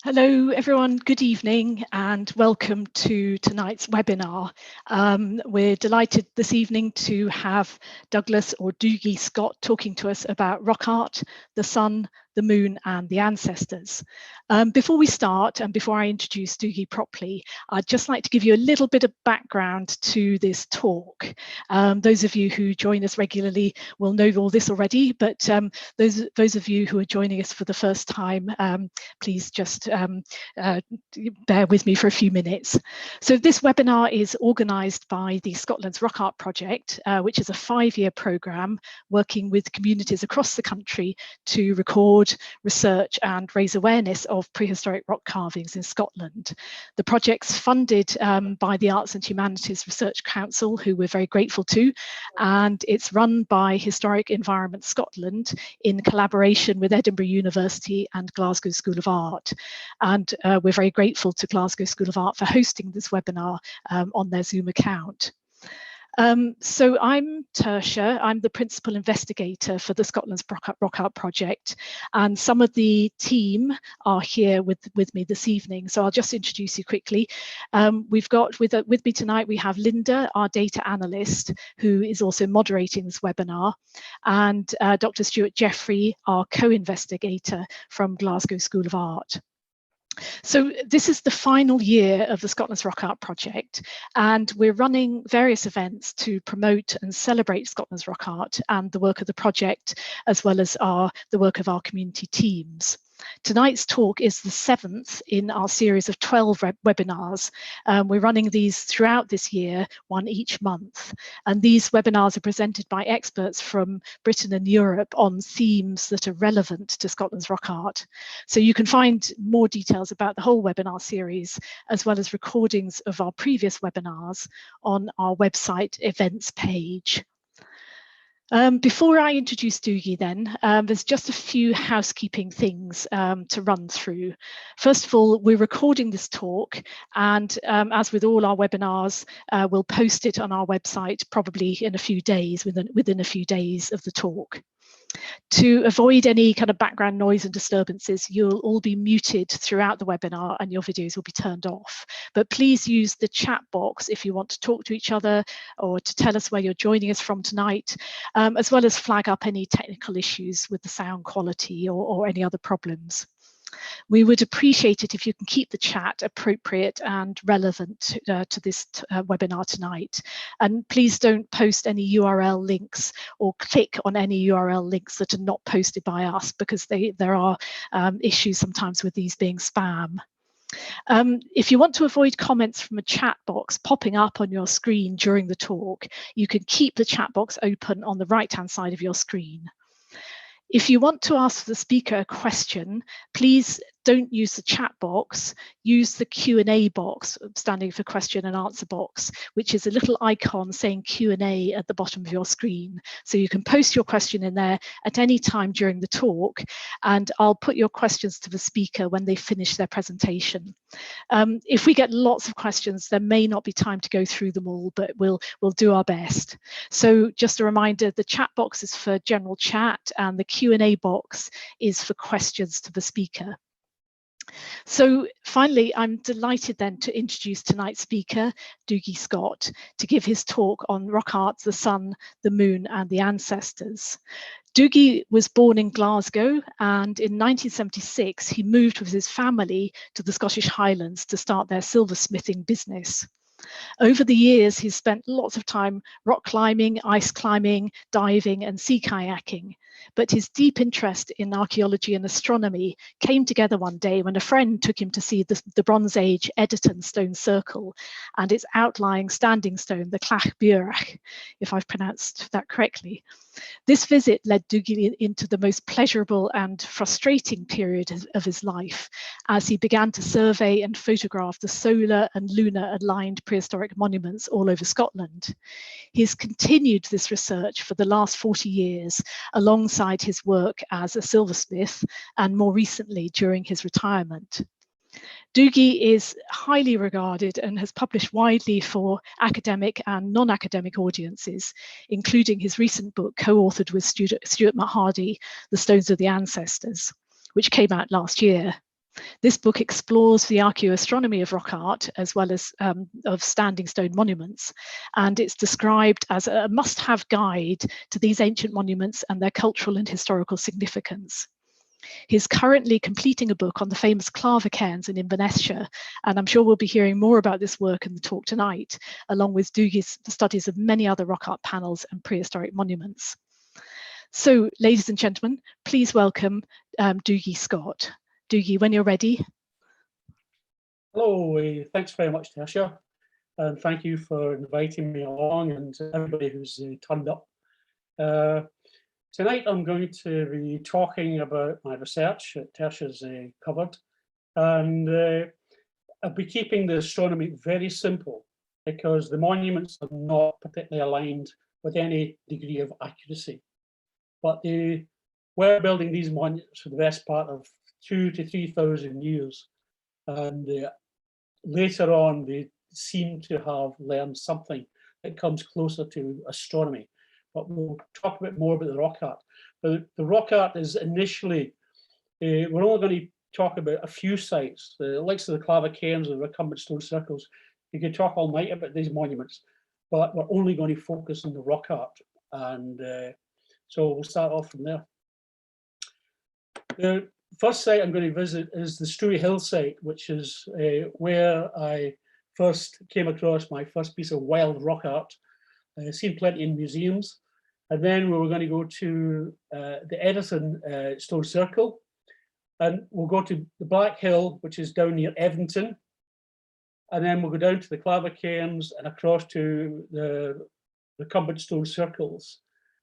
Hello everyone, good evening and welcome to tonight's webinar. We're delighted this evening to have Douglas or Dougie Scott talking to us about rock art, the sun, the moon and the ancestors. Before we start and before I introduce Dougie properly, I'd just like to give you a little bit of background to this talk. Those of you who join us regularly will know all this already, but those of you who are joining us for the first time, please just bear with me for a few minutes. So this webinar is organised by the Scotland's Rock Art Project, which is a 5-year programme working with communities across the country to record, research and raise awareness of prehistoric rock carvings in Scotland. The project's funded by the Arts and Humanities Research Council, who we're very grateful to, and it's run by Historic Environment Scotland in collaboration with Edinburgh University and Glasgow School of Art. And we're very grateful to Glasgow School of Art for hosting this webinar on their Zoom account. So I'm Tertia, I'm the principal investigator for the Scotland's Rock Art Project, and some of the team are here with me this evening, so I'll just introduce you quickly. We've got with me tonight, we have Linda, our data analyst, who is also moderating this webinar, and Dr. Stuart Jeffrey, our co-investigator from Glasgow School of Art. So this is the final year of the Scotland's Rock Art Project, and we're running various events to promote and celebrate Scotland's rock art and the work of the project, as well as the work of our community teams. Tonight's talk is the 7th in our series of 12 webinars. We're running these throughout this year, one each month. And these webinars are presented by experts from Britain and Europe on themes that are relevant to Scotland's rock art. So you can find more details about the whole webinar series, as well as recordings of our previous webinars on our website events page. Before I introduce Dougie then, there's just a few housekeeping things to run through. First of all, we're recording this talk, and as with all our webinars, we'll post it on our website probably in a few days, within a few days of the talk. To avoid any kind of background noise and disturbances, you'll all be muted throughout the webinar and your videos will be turned off. But please use the chat box if you want to talk to each other or to tell us where you're joining us from tonight, as well as flag up any technical issues with the sound quality or any other problems. We would appreciate it if you can keep the chat appropriate and relevant to this webinar tonight. And please don't post any URL links or click on any URL links that are not posted by us, because there are issues sometimes with these being spam. If you want to avoid comments from a chat box popping up on your screen during the talk, you can keep the chat box open on the right-hand side of your screen. If you want to ask the speaker a question, please don't use the chat box, use the Q&A box, standing for question and answer box, which is a little icon saying Q&A at the bottom of your screen. So you can post your question in there at any time during the talk, and I'll put your questions to the speaker when they finish their presentation. If we get lots of questions, there may not be time to go through them all, but we'll do our best. So just a reminder, the chat box is for general chat and the Q&A box is for questions to the speaker. So finally, I'm delighted then to introduce tonight's speaker, Dougie Scott, to give his talk on rock art, the sun, the moon and the ancestors. Dougie was born in Glasgow, and in 1976 he moved with his family to the Scottish Highlands to start their silversmithing business. Over the years, he's spent lots of time rock climbing, ice climbing, diving and sea kayaking. But his deep interest in archaeology and astronomy came together one day when a friend took him to see the Bronze Age Egerton stone circle and its outlying standing stone, the Clava Cairns, if I've pronounced that correctly. This visit led Dougie into the most pleasurable and frustrating period of his life, as he began to survey and photograph the solar and lunar aligned prehistoric monuments all over Scotland. He's continued this research for the last 40 years, alongside his work as a silversmith and more recently during his retirement. Dougie is highly regarded and has published widely for academic and non-academic audiences, including his recent book co-authored with Stuart Hardy, The Stones of the Ancestors, which came out last year. This book explores the archaeoastronomy of rock art as well as of standing stone monuments, and it's described as a must-have guide to these ancient monuments and their cultural and historical significance. He's currently completing a book on the famous Clava Cairns in Inverness, and I'm sure we'll be hearing more about this work in the talk tonight, along with Dougie's studies of many other rock art panels and prehistoric monuments. So, ladies and gentlemen, please welcome Dougie Scott. Dougie, when you're ready. Hello, thanks very much, Tasha, and thank you for inviting me along and everybody who's turned up. Tonight I'm going to be talking about my research that Tasha's covered, and I'll be keeping the astronomy very simple because the monuments are not particularly aligned with any degree of accuracy. But they were building these monuments for the best part of 2,000 to 3,000 years, and later on they seem to have learned something that comes closer to astronomy. But we'll talk a bit more about the rock art. But the rock art is initially, we're only going to talk about a few sites, the likes of the Clava Cairns and the recumbent stone circles. You could talk all night about these monuments, but we're only going to focus on the rock art. And so we'll start off from there. The first site I'm going to visit is the Struy Hill site, which is where I first came across my first piece of wild rock art. I've seen plenty in museums. And then we were going to go to the Edison Stone Circle, and we'll go to the Black Hill, which is down near Eventon. And then we'll go down to the Clava Cairns and across to the recumbent stone circles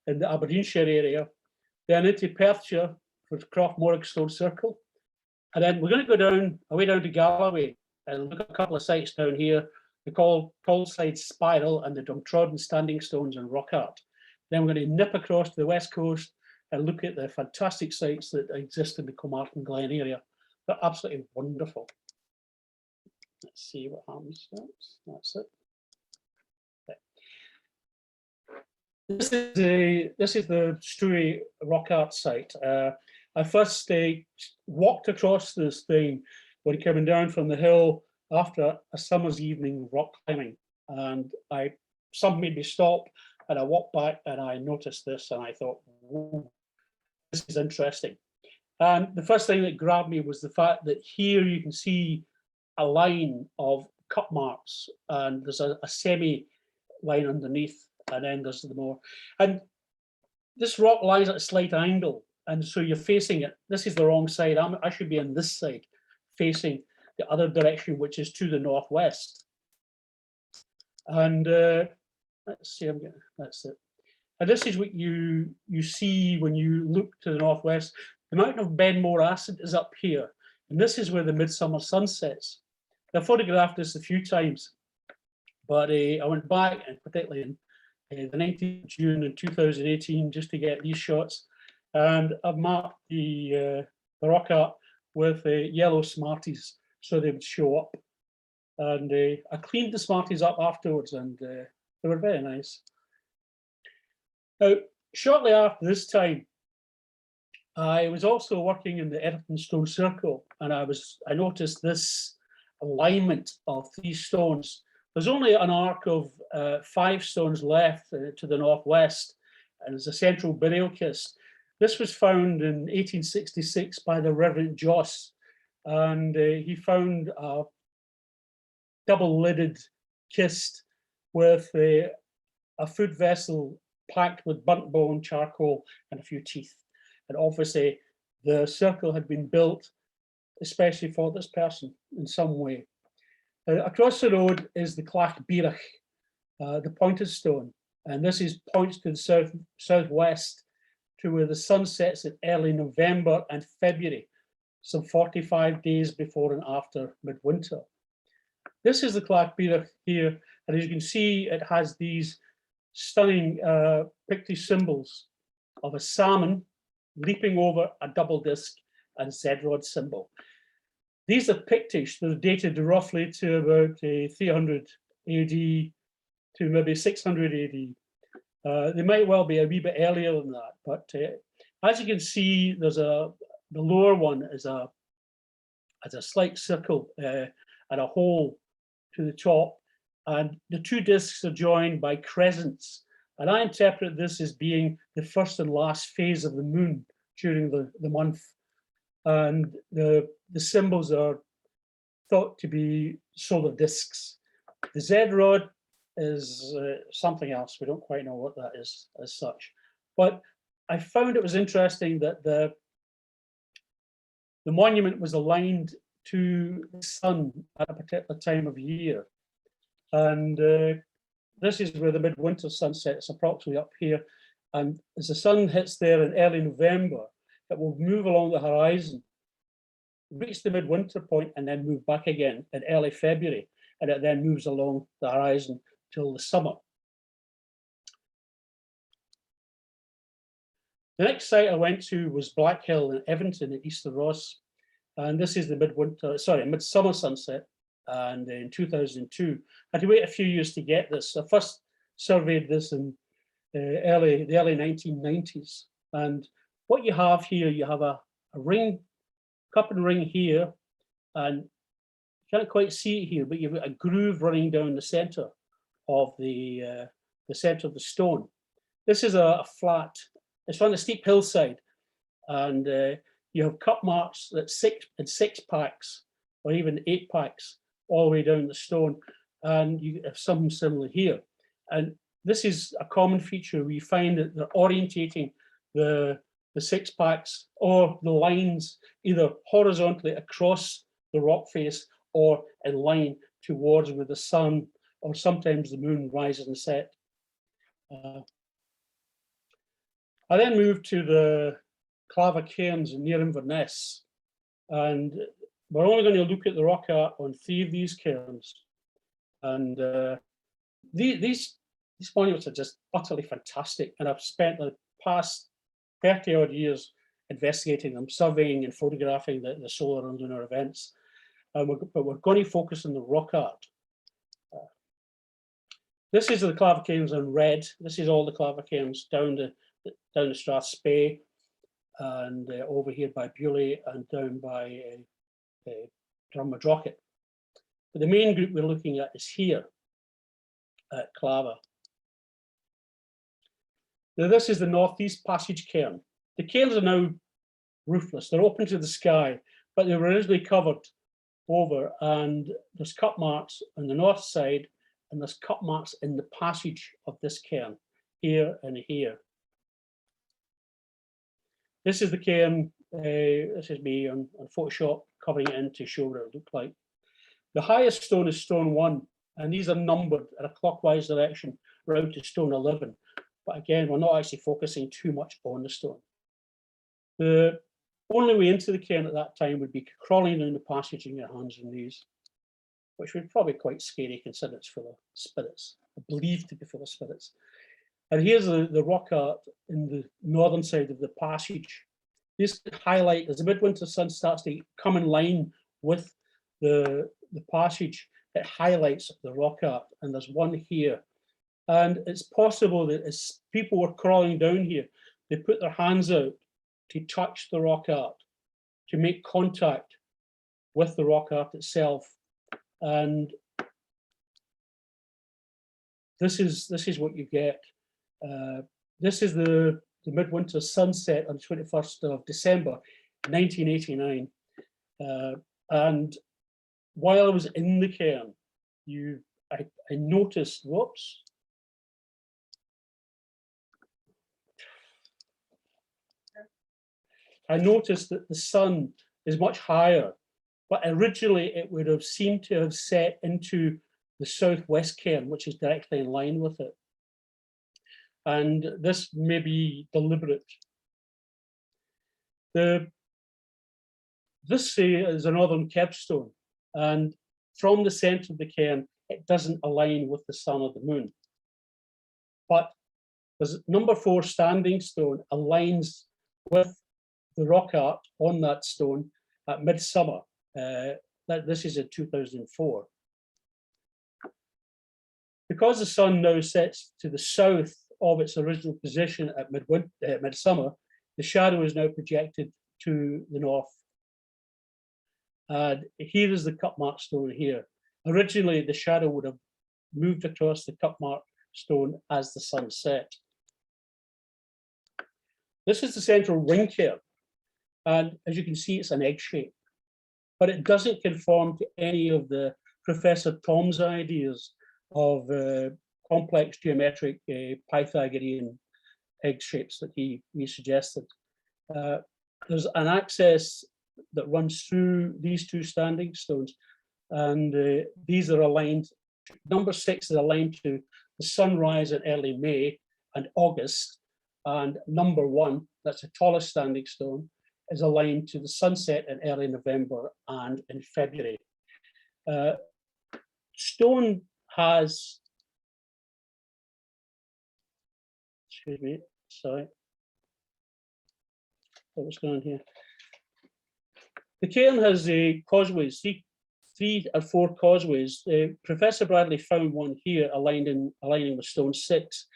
in the Aberdeenshire area. Then into Perthshire for Croftmorrig Stone Circle. And then we're going to go down, away down to Galloway and look at a couple of sites down here, the Colside Spiral and the Dumtrodden Standing Stones and Rock Art. Then we're going to nip across to the west coast and look at the fantastic sites that exist in the Comartin Glen area. They're absolutely wonderful. Let's see what happens. That's it. Okay. This is the Struy rock art site. I first walked across this thing when coming down from the hill after a summer's evening rock climbing, and something made me stop, and I walked back and I noticed this and I thought, whoa, this is interesting. And the first thing that grabbed me was the fact that here you can see a line of cut marks, and there's a semi line underneath, and then there's the more. And this rock lies at a slight angle, and so you're facing it. This is the wrong side. I should be on this side, facing the other direction, which is to the northwest. And let's see, that's it. And this is what you see when you look to the northwest. The mountain of Benmore Acid is up here, and this is where the midsummer sun sets. I photographed this a few times, but I went back, and particularly in the 19th of June in 2018, just to get these shots. And I've marked the rock art with yellow Smarties so they would show up. And I cleaned the Smarties up afterwards, and they were very nice. Now, shortly after this time, I was also working in the Edison Stone Circle, and I noticed this alignment of these stones. There's only an arc of 5 stones left to the northwest, and there's a central burial kist. This was found in 1866 by the Reverend Joss, and he found a double-lidded kist with a food vessel packed with burnt bone, charcoal, and a few teeth. And obviously, the circle had been built especially for this person in some way. Across the road is the Clach Bírach, the pointed stone, and this points to the southwest to where the sun sets in early November and February, some 45 days before and after midwinter. This is the Clach Bírach here, and as you can see, it has these stunning picture symbols of a salmon leaping over a double disc and Z-rod symbol. These are pictish. They're dated roughly to about 300 AD to maybe 600 AD. They might well be a wee bit earlier than that, but as you can see, there's the lower one is a as a slight circle and a hole to the top, and the two discs are joined by crescents. And I interpret this as being the first and last phase of the moon during the month. And the symbols are thought to be solar discs. The Z rod is something else. We don't quite know what that is as such. But I found it was interesting that the monument was aligned to the sun at a particular time of year. And this is where the midwinter sunset is approximately up here. And as the sun hits there in early November, it will move along the horizon, reach the midwinter point, and then move back again in early February. And it then moves along the horizon till the summer. The next site I went to was Black Hill in Evanton in Easter Ross. And this is the midsummer sunset. And in 2002, I had to wait a few years to get this. I first surveyed this in the early 1990s. And what you have here, you have a ring, cup and ring here, and you can't quite see it here, but you've got a groove running down the center of the center of the stone. This is a flat. It's on a steep hillside, and you have cup marks that six packs or even 8 packs all the way down the stone, and you have something similar here. And this is a common feature. We find that they're orientating the 6 packs or the lines either horizontally across the rock face or in line towards where the sun or sometimes the moon rises and set. I then moved to the Clava Cairns near Inverness, and we're only going to look at the rock art on 3 of these cairns. And these monuments are just utterly fantastic, and I've spent the past 30 odd years investigating them, surveying and photographing the solar and lunar events. But we're going to focus on the rock art. This is the Clava Cairns in red. This is all the Clava Cairns down the Strathspey, and over here by Bewley, and down by Drummadrocket. But the main group we're looking at is here at Clava. Now this is the Northeast Passage Cairn. The cairns are now roofless. They're open to the sky, but they were originally covered over, and there's cut marks on the north side, and there's cut marks in the passage of this cairn, here and here. This is the cairn. This is me on Photoshop covering it in to show what it would look like. The highest stone is stone 1, and these are numbered in a clockwise direction round to stone 11. But again, we're not actually focusing too much on the stone. The only way into the cairn at that time would be crawling down the passage in your hands and knees, which would probably be quite scary considering it's full of spirits, believed to be full of spirits. And here's the rock art in the northern side of the passage. This highlight, as the midwinter sun starts to come in line with the passage, it highlights the rock art, and there's one here. And it's possible that as people were crawling down here, they put their hands out to touch the rock art, to make contact with the rock art itself. And this is what you get. This is the midwinter sunset on the 21st of December, 1989. And while I was in the cairn, I noticed, whoops. I noticed that the sun is much higher, but originally it would have seemed to have set into the southwest cairn, which is directly in line with it. And this may be deliberate. This is a northern kerbstone, and from the center of the cairn, it doesn't align with the sun or the moon. But there's number 4 standing stone aligns with the rock art on that stone at midsummer. This is in 2004. Because the sun now sets to the south of its original position at midsummer, the shadow is now projected to the north. And here is the cut mark stone here. Originally, the shadow would have moved across the cut mark stone as the sun set. This is the central ring cairn. And as you can see, it's an egg shape, but it doesn't conform to any of the Professor Tom's ideas of complex geometric Pythagorean egg shapes that he suggested. There's an axis that runs through these two standing stones, and these are aligned. Number 6 is aligned to the sunrise in early May and August, and number 1, that's the tallest standing stone, is aligned to the sunset in early November and in February. Stone has, excuse me, sorry, what's going on here? The cairn has causeways, three or four causeways. Professor Bradley found one here aligning with stone 6,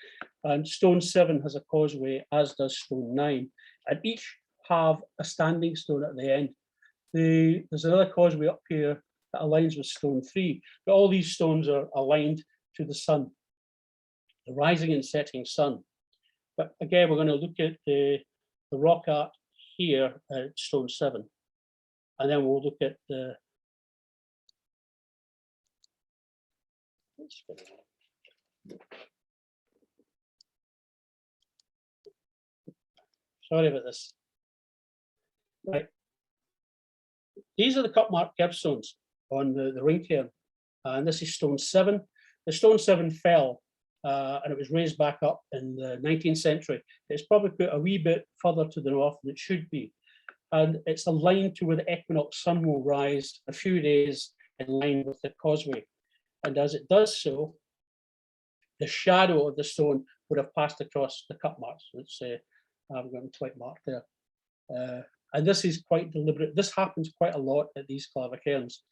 and stone 7 has a causeway, as does stone 9, and each have a standing stone at the end. There's another causeway up here that aligns with stone 3, but all these stones are aligned to the sun, the rising and setting sun. But again, we're going to look at the rock art here at stone 7, and then we'll look at the sorry about this. Right. These are the cut mark kerbstones on the ring cairn, and this is stone 7. The stone 7 fell, and it was raised back up in the 19th century. It's probably put a wee bit further to the north than it should be, and it's aligned to where the equinox sun will rise a few days in line with the causeway. And as it does so, the shadow of the stone would have passed across the cut marks. Let's say I've got a white mark there. And this is quite deliberate. This happens quite a lot at these Clava Cairns.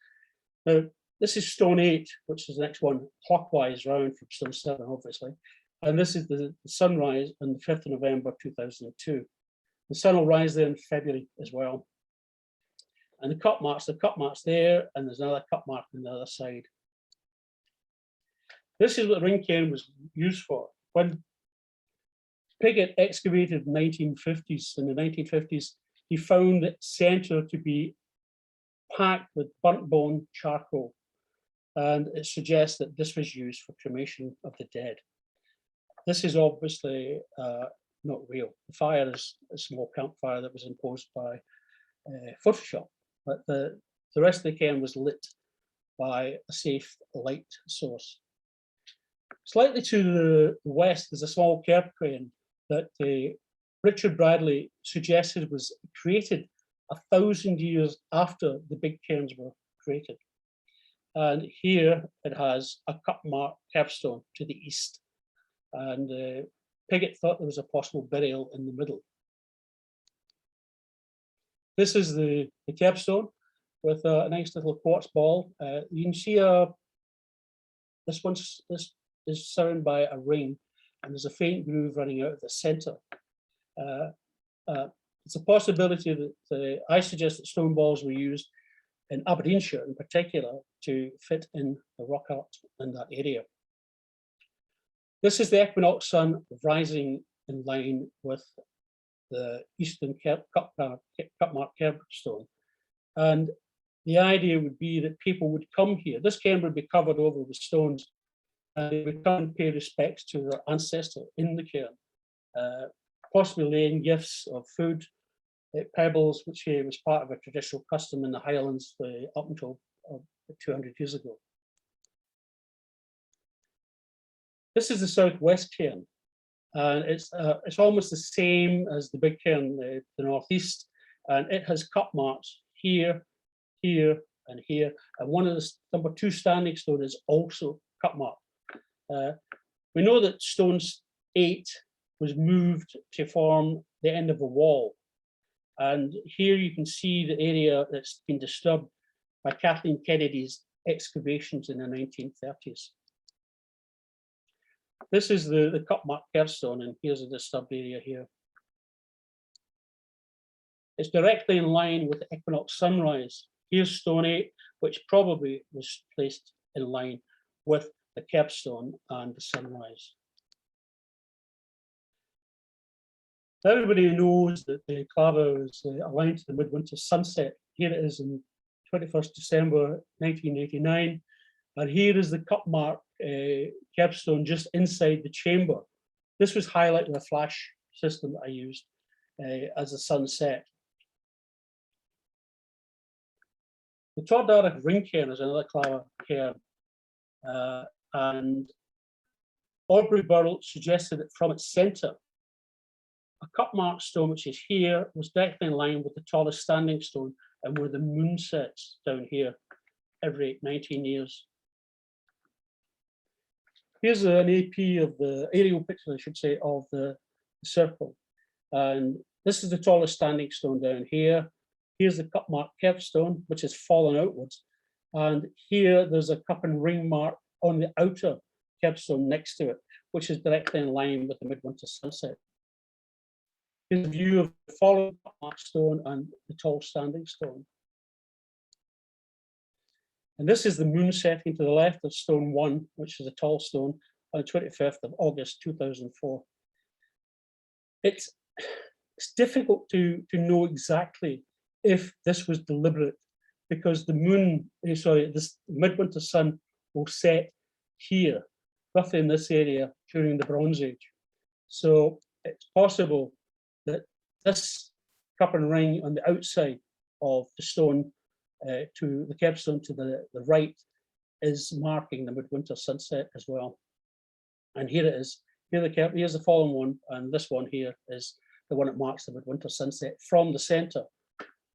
Now, this is stone 8, which is the next one, clockwise round from stone 7, obviously. And this is the sunrise on the 5th of November, 2002. The sun will rise there in February as well. And the cut marks there, and there's another cut mark on the other side. This is what the ring cairn was used for. When Pigott excavated in the 1950s, he found the centre to be packed with burnt bone charcoal, and it suggests that this was used for cremation of the dead. This is obviously not real. The fire is a small campfire that was imposed by Photoshop, but the rest of the cairn was lit by a safe light source. Slightly to the west is a small kerb crane that Richard Bradley suggested was created 1,000 years after the big cairns were created. And here it has a cut mark kerbstone to the east. And Pigott thought there was a possible burial in the middle. This is the kerbstone with a nice little quartz ball. You can see this is surrounded by a ring, and there's a faint groove running out of the center. It's a possibility that I suggest that stone balls were used in Aberdeenshire in particular to fit in the rock art in that area. This is the equinox sun rising in line with the eastern cut mark kerbstone. And the idea would be that people would come here. This cairn would be covered over with stones, and they would come and pay respects to their ancestor in the cairn, possibly laying gifts of food, pebbles, which was part of a traditional custom in the Highlands up until 200 years ago. This is the southwest cairn, and it's almost the same as the big cairn, the northeast, and it has cut marks here, here, and here. And one of the number 2 standing stone is also cut mark. We know that stone 8 was moved to form the end of a wall. And here you can see the area that's been disturbed by Kathleen Kennedy's excavations in the 1930s. This is the cut mark kerbstone, and here's a disturbed area here. It's directly in line with the equinox sunrise Here's stone 8, which probably was placed in line with the capstone and the sunrise. Everybody knows that the Clava is aligned to the midwinter sunset. Here it is in 21st December 1989, and here is the cut mark capstone just inside the chamber. This was highlighted with a flash system that I used as the sun set. The Tordaric ring cairn is another Clava cairn, and Aubrey Burrell suggested that from its centre, a cut mark stone, which is here, was directly in line with the tallest standing stone and where the moon sets down here every 19 years. Here's an AP of the aerial picture, I should say, of the circle. And this is the tallest standing stone down here. Here's the cut mark capstone, which has fallen outwards. And here there's a cup and ring mark on the outer capstone next to it, which is directly in line with the midwinter sunset. Here's a view of the fallen cut mark stone and the tall standing stone. And this is the moon setting to the left of stone 1, which is a tall stone, on the 25th of August 2004. It's difficult to know exactly if this was deliberate, because the moon, this midwinter sun will set here, roughly in this area during the Bronze Age. So it's possible that this cup and ring on the outside of the stone to the capstone to the right is marking the midwinter sunset as well. And here it is. Here's the fallen one, and this one here is the one that marks the midwinter sunset from the centre.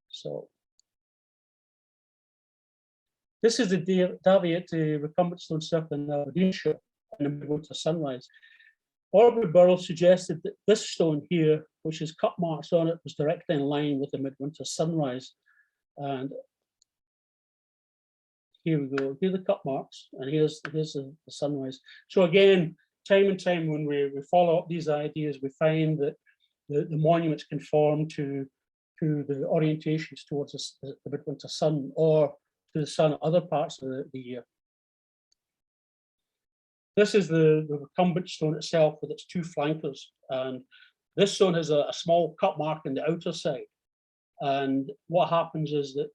So this is the Daviate recumbent stone circle in Aberdeenshire and the midwinter sunrise. Aubrey Burrell suggested that this stone here, which has cut marks on it, was directly in line with the midwinter sunrise. And here we go. Here are the cut marks, and here's the sunrise. So again, time and time when we follow up these ideas, we find that the monuments conform to the orientations towards the midwinter sun, or to the sun at other parts of the year. This is the recumbent stone itself with its two flankers, and this stone has a small cut mark in the outer side. And what happens is that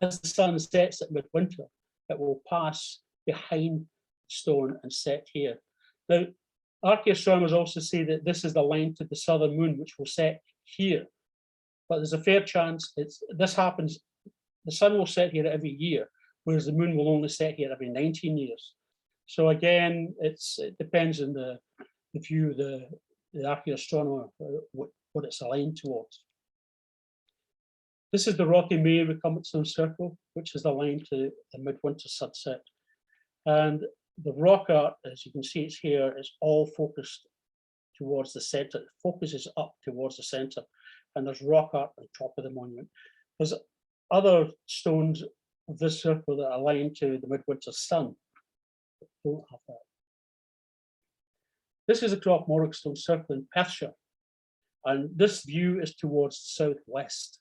as the sun sets at midwinter, it will pass behind the stone and set here. Now, archaeoastronomers also say that this is the line to the southern moon, which will set here. But there's a fair chance this happens, the sun will set here every year, whereas the moon will only set here every 19 years. So again, it depends on the view of the archaeoastronomer, what it's aligned towards. This is the Rocky May recumbent stone circle, which is aligned to the midwinter sunset. And the rock art, as you can see, it's here, is all focused towards the center. It focuses up towards the center, and there's rock art on top of the monument. There's other stones of this circle that are aligned to the midwinter sun. Don't have that. This is a Croagh stone circle in Perthshire, and this view is towards the southwest.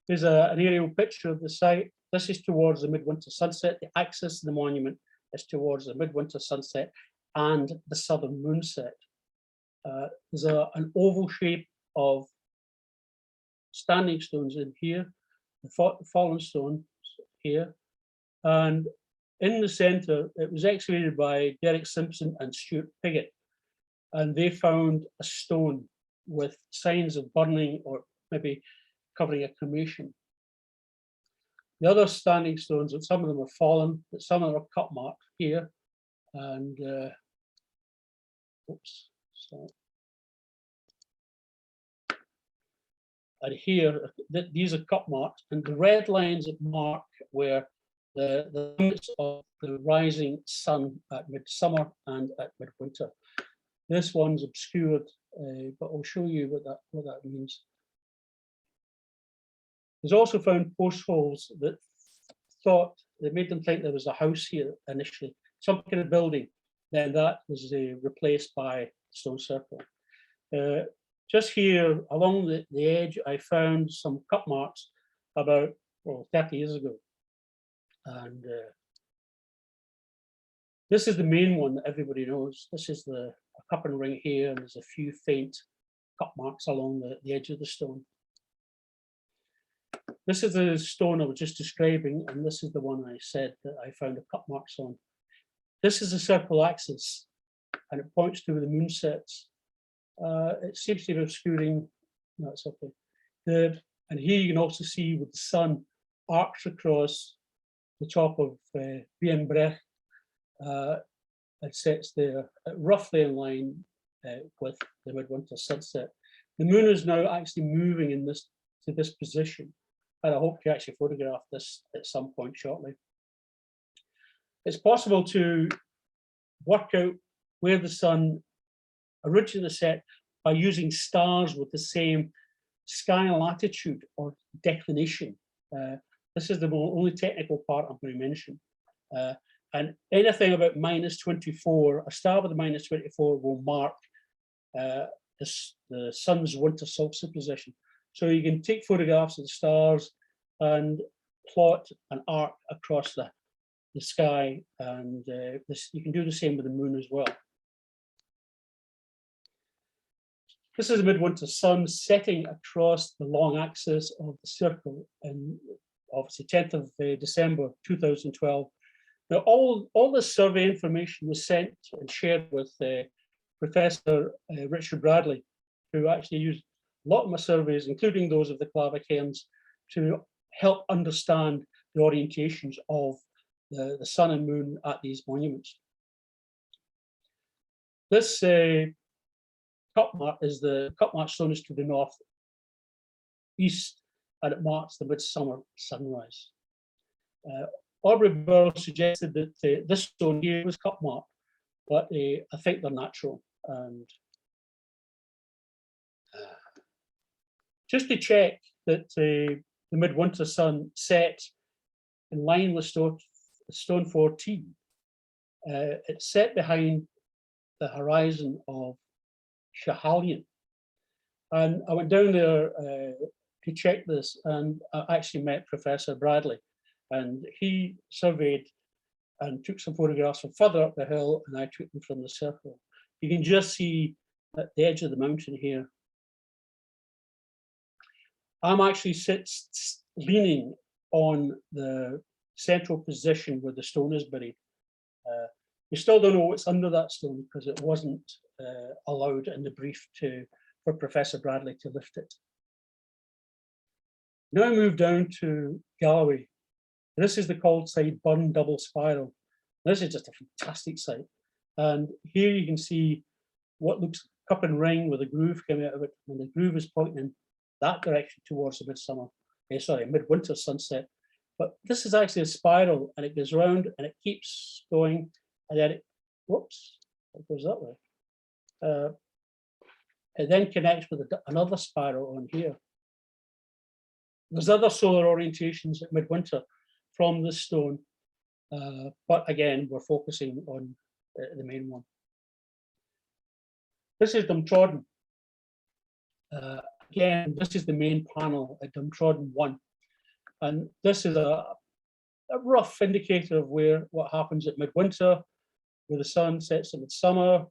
Here's an aerial picture of the site. This is towards the midwinter sunset. The axis of the monument is towards the midwinter sunset and the southern moon set. There's an oval shape of standing stones in here, the fallen stone here, and in the centre, it was excavated by Derek Simpson and Stuart Piggott, and they found a stone with signs of burning or maybe covering a cremation. The other standing stones, some of them are fallen, but some of them are cut marked here, and and here, these are cut marks, and the red lines that mark where the limits of the rising sun at midsummer and at midwinter. This one's obscured, but I'll show you what that means. There's also found post holes that made them think there was a house here initially, some kind of building. Then that was replaced by stone circle. just here along the edge, I found some cut marks about 30 years ago. And this is the main one that everybody knows. This is the cup and ring here, and there's a few faint cut marks along the edge of the stone. This is the stone I was just describing, and this is the one I said that I found the cut marks on. This is a circle axis, and it points to where the moon sets. It seems to be obscuring, no, it's okay. And here you can also see with the sun arcs across the top of Bienbrech. It sets there roughly in line with the midwinter sunset. The moon is now actually moving in to this position, and I hope to actually photograph this at some point shortly. It's possible to work out where the sun originally set by using stars with the same sky latitude or declination. This is the only technical part I'm going to mention. And anything about -24, a star with a -24 will mark the sun's winter solstice position. So you can take photographs of the stars and plot an arc across the sky, and you can do the same with the moon as well. This is the midwinter sun setting across the long axis of the circle, and obviously 10th of December 2012. Now, all this survey information was sent and shared with Professor Richard Bradley, who actually used a lot of my surveys, including those of the Clava Cairns, to help understand the orientations of the sun and moon at these monuments. This cut mark is the cut mark stone is to the north east, and it marks the midsummer sunrise. Aubrey Burrow suggested that this stone here was cut mark, but I think they're natural. And just to check that the midwinter sun set in line with stone 14, it's set behind the horizon of Schiehallion. And I went down there to check this, and I actually met Professor Bradley, and he surveyed and took some photographs from further up the hill, and I took them from the circle. You can just see at the edge of the mountain here. I'm actually leaning on the central position where the stone is buried. We still don't know what's under that stone because it wasn't allowed in the brief for Professor Bradley to lift it. Now I move down to Galloway. This is the called site Burn Double Spiral. This is just a fantastic site. And here you can see what looks like a cup and ring with a groove coming out of it, and the groove is pointing in that direction towards the midwinter sunset. But this is actually a spiral, and it goes round and it keeps going, and then it goes that way. It then connects with another spiral on here. There's other solar orientations at midwinter from this stone, but again, we're focusing on the main one. This is Dumtrodden. Again, this is the main panel at Dumtrodden 1. And this is a rough indicator of what happens at midwinter, where the sun sets at midsummer,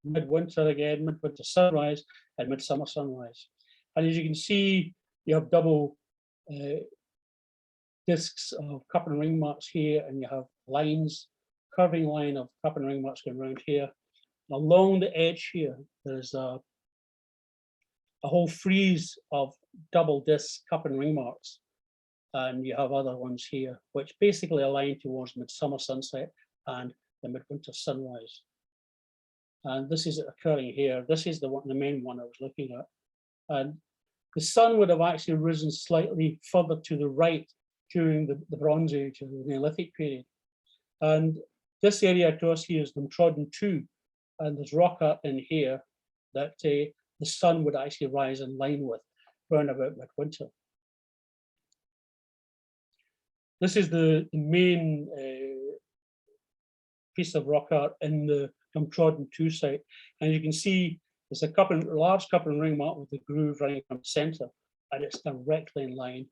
midwinter again, midwinter sunrise, and midsummer sunrise. And as you can see, you have double discs of cup and ring marks here, and you have lines, curving line of cup and ring marks going around here. And along the edge here, there's a whole frieze of double disc cup and ring marks. And you have other ones here, which basically align towards midsummer sunset and the midwinter sunrise. And this is occurring here. This is the main one I was looking at. And the sun would have actually risen slightly further to the right during the Bronze Age or the Neolithic period. And this area across here is Dumtrodden 2, and there's rock art in here that the sun would actually rise in line with around about midwinter. This is the main piece of rock art in the Dumtrodden 2 site, and you can see There's a large cupping ring mark with the groove running from the centre, and it's directly in line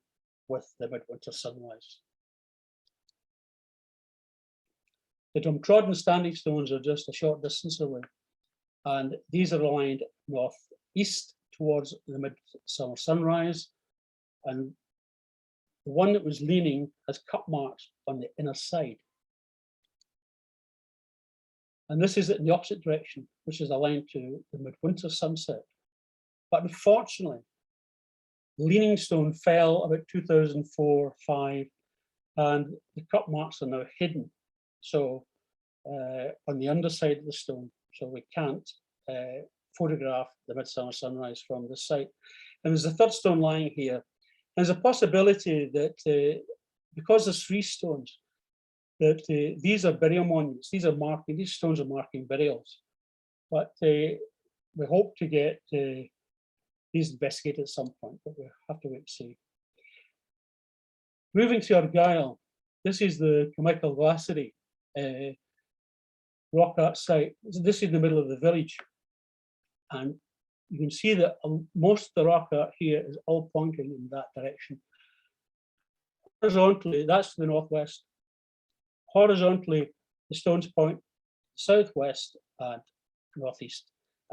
with the midwinter sunrise. The drum-trodden standing stones are just a short distance away, and these are aligned northeast towards the midsummer sunrise, and the one that was leaning has cup marks on the inner side. And this is in the opposite direction, which is aligned to the midwinter sunset. But unfortunately, the leaning stone fell about 2004-5, and the cup marks are now hidden. So on the underside of the stone, so we can't photograph the midsummer sunrise from this site. And there's a third stone lying here. There's a possibility that because there's 3 stones, that these are burial monuments. These stones are marking burials. But we hope to get these investigated at some point, but we'll have to wait and see. Moving to Argyll, this is the Carmichael Glacier rock art site. This is the middle of the village. And you can see that most of the rock art here is all pointing in that direction. Horizontally, that's to the northwest. Horizontally, the stones point southwest and northeast.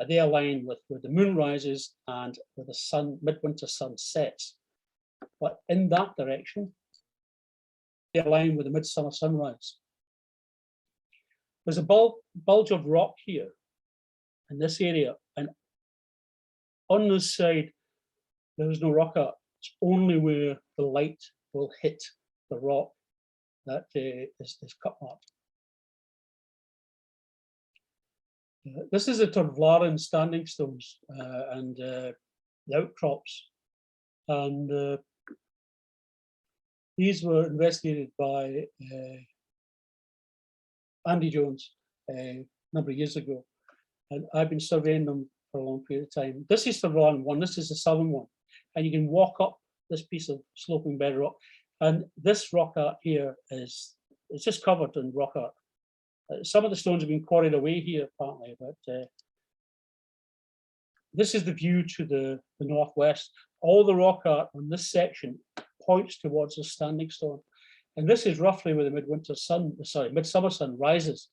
They align with where the moon rises and where the midwinter sun sets. But in that direction, they align with the midsummer sunrise. There's a bulge of rock here in this area, and on this side, there is no rock art. It's only where the light will hit the rock that is cut marked. This is the Torvlaren standing stones and the outcrops. And these were investigated by Andy Jones a number of years ago. And I've been surveying them for a long period of time. This is the Torvlaren one, this is the southern one. And you can walk up this piece of sloping bedrock. And this rock art here it's just covered in rock art. Some of the stones have been quarried away here, apparently, but this is the view to the northwest. All the rock art on this section points towards the standing stone. And this is roughly where the midsummer sun rises.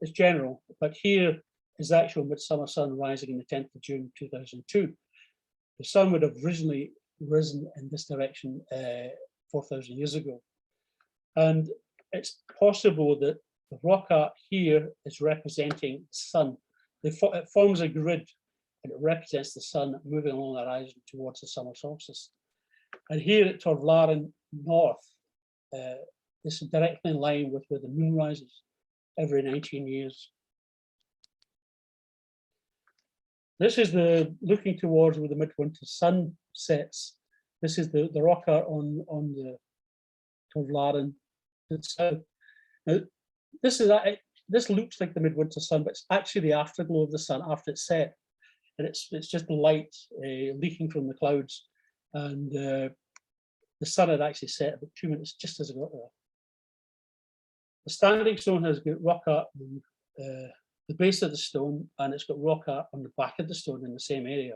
It's general, but here is the actual midsummer sun rising on the 10th of June 2002. The sun would have originally risen in this direction 4,000 years ago. And it's possible that the rock art here is representing the sun. It forms a grid and it represents the sun moving along the horizon towards the summer solstice. And here at Torvlaren North, this is directly in line with where the moon rises every 19 years. This is looking towards where the midwinter sun sets. This is the rock art on the Torvlaren south. Now, this looks like the midwinter sun, but it's actually the afterglow of the sun after it's set, and it's just the light leaking from the clouds, and the sun had actually set about 2 minutes just as it got there. The standing stone has got rock art on the base of the stone, and it's got rock art on the back of the stone in the same area,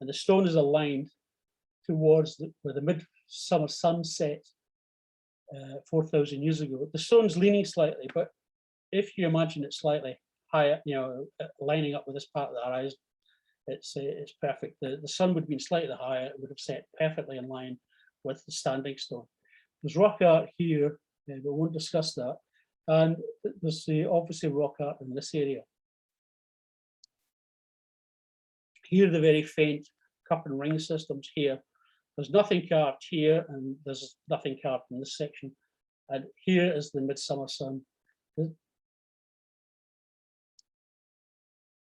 and the stone is aligned towards where the midsummer sun set 4,000 years ago. The stone's leaning slightly, but if you imagine it slightly higher, lining up with this part of the horizon, it's perfect. The sun would have been slightly higher, it would have set perfectly in line with the standing stone. There's rock art here, we won't discuss that, and there's obviously rock art in this area. Here are the very faint cup and ring systems here. There's nothing carved here, and there's nothing carved in this section. And here is the midsummer sun. The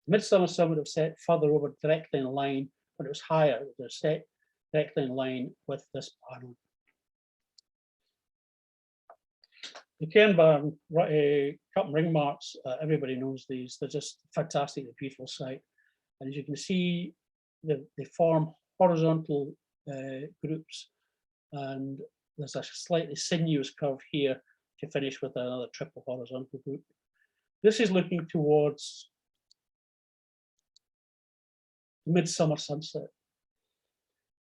midsummer sun would have set further over, directly in line. When it was higher, it would have set directly in line with this panel. The Cairnbarn cup and ring marks, everybody knows these. They're just fantastic, a beautiful sight. And as you can see, they form horizontal groups, and there's a slightly sinuous curve here to finish with another triple horizontal group. This is looking towards midsummer sunset.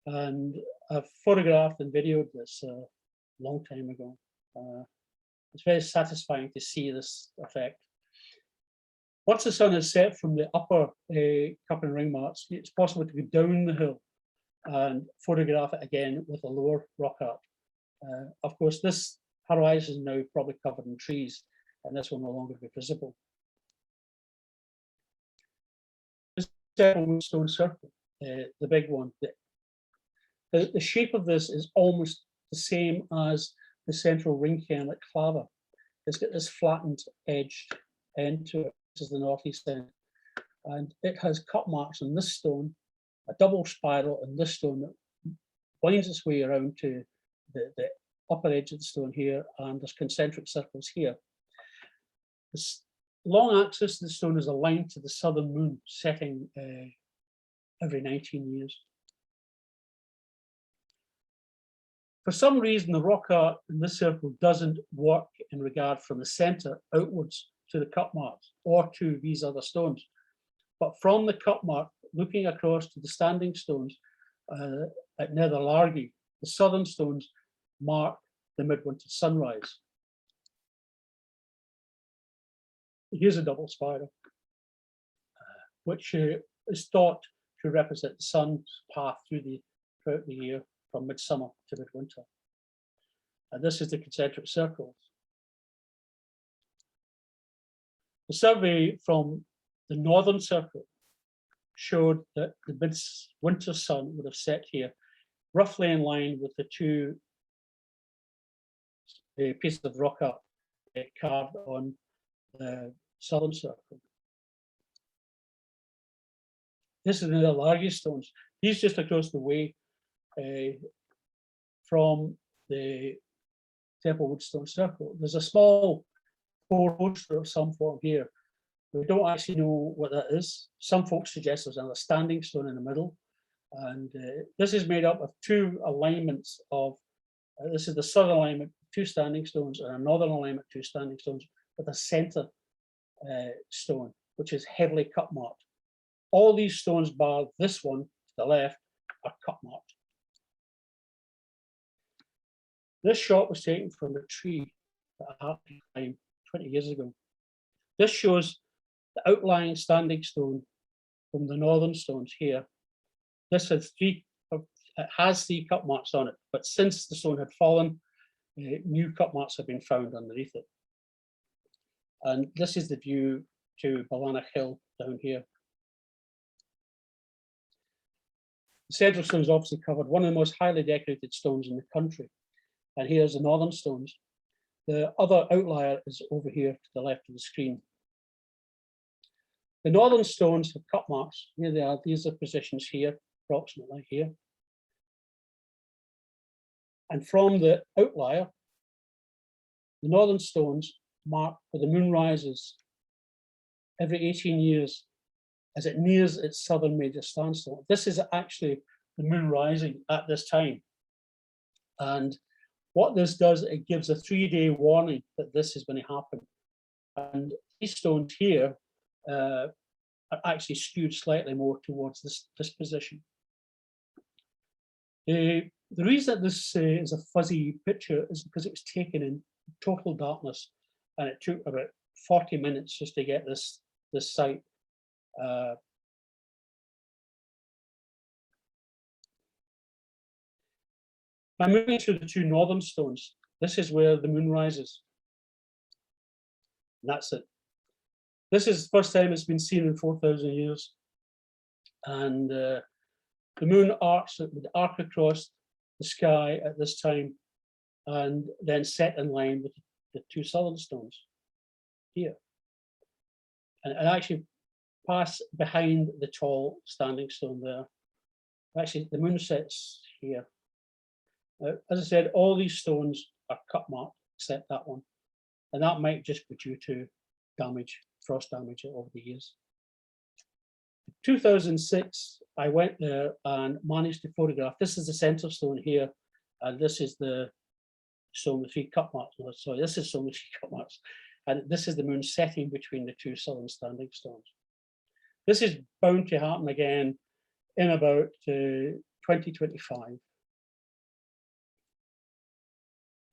And I've photographed and videoed this a long time ago. It's very satisfying to see this effect. Once the sun is set from the upper cup and ring marks, it's possible to go down the hill and photograph it again with a lower rock art. Of course, this horizon is now probably covered in trees, and this will no longer be visible. This stone circle, the big one, the shape of this is almost the same as the central ring cairn at Clava. It's got this flattened edged end to it. This is the northeast end, and it has cut marks on this stone, a double spiral in this stone that winds its way around to the upper edge of the stone here, and there's concentric circles here. This long axis of the stone is aligned to the southern moon setting every 19 years. For some reason, the rock art in this circle doesn't work in regard from the center outwards to the cut marks or to these other stones. But from the cut mark, looking across to the standing stones at Nether Largy, the southern stones mark the midwinter sunrise. Here's a double spiral, which is thought to represent the sun's path throughout the year from midsummer to midwinter. And this is the concentric circles. The survey from the northern circle showed that the midwinter sun would have set here, roughly in line with the two pieces of rock art carved on the southern circle. This is the largest stones. These just across the way from the Temple Woodstone Circle. There's a small poster of some form here. We don't actually know what that is. Some folks suggest there's another standing stone in the middle. And this is made up of two alignments of, this is the southern alignment, two standing stones, and a northern alignment, two standing stones, with a center stone, which is heavily cut marked. All these stones, bar this one to the left, are cut marked. This shot was taken from a tree at a happy time 20 years ago. This shows the outlying standing stone from the northern stones here. This has three cut marks on it, but since the stone had fallen, new cut marks have been found underneath it. And this is the view to Ballanach Hill down here. The central stone is obviously covered, one of the most highly decorated stones in the country. And here's the northern stones. The other outlier is over here to the left of the screen. The northern stones have cut marks. Here they are. These are positions here, approximately here. And from the outlier, the northern stones mark where the moon rises every 18 years as it nears its southern major standstill. This is actually the moon rising at this time. And what this does, it gives a 3-day warning that this is going to happen. And these stones here are actually skewed slightly more towards this position. The reason that this is a fuzzy picture is because it was taken in total darkness, and it took about 40 minutes just to get this site. I'm moving to the two northern stones. This is where the moon rises. And that's it. This is the first time it's been seen in 4,000 years. And the moon would arc across the sky at this time and then set in line with the two southern stones here. And actually pass behind the tall standing stone there. Actually, the moon sets here. As I said, all these stones are cut marked, except that one. And that might just be due to damage, frost damage over the years. In 2006, I went there and managed to photograph. This is the center stone here, and this is the stone with 3 cut marks. No, sorry, this is stone with 3 cut marks. And this is the moon setting between the two southern standing stones. This is bound to happen again in about 2025.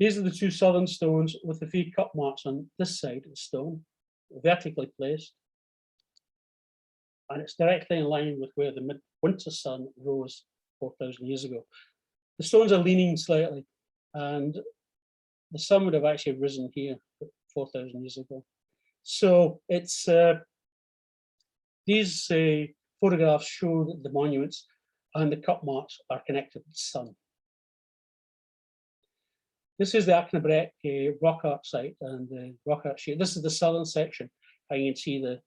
These are the two southern stones with the 3 cut marks on this side of the stone, vertically placed. And it's directly in line with where the midwinter sun rose 4,000 years ago. The stones are leaning slightly, and the sun would have actually risen here 4,000 years ago. So it's these photographs show that the monuments and the cut marks are connected to the sun. This is the Achnabrek rock art site and the rock art sheet. This is the southern section. And you can see the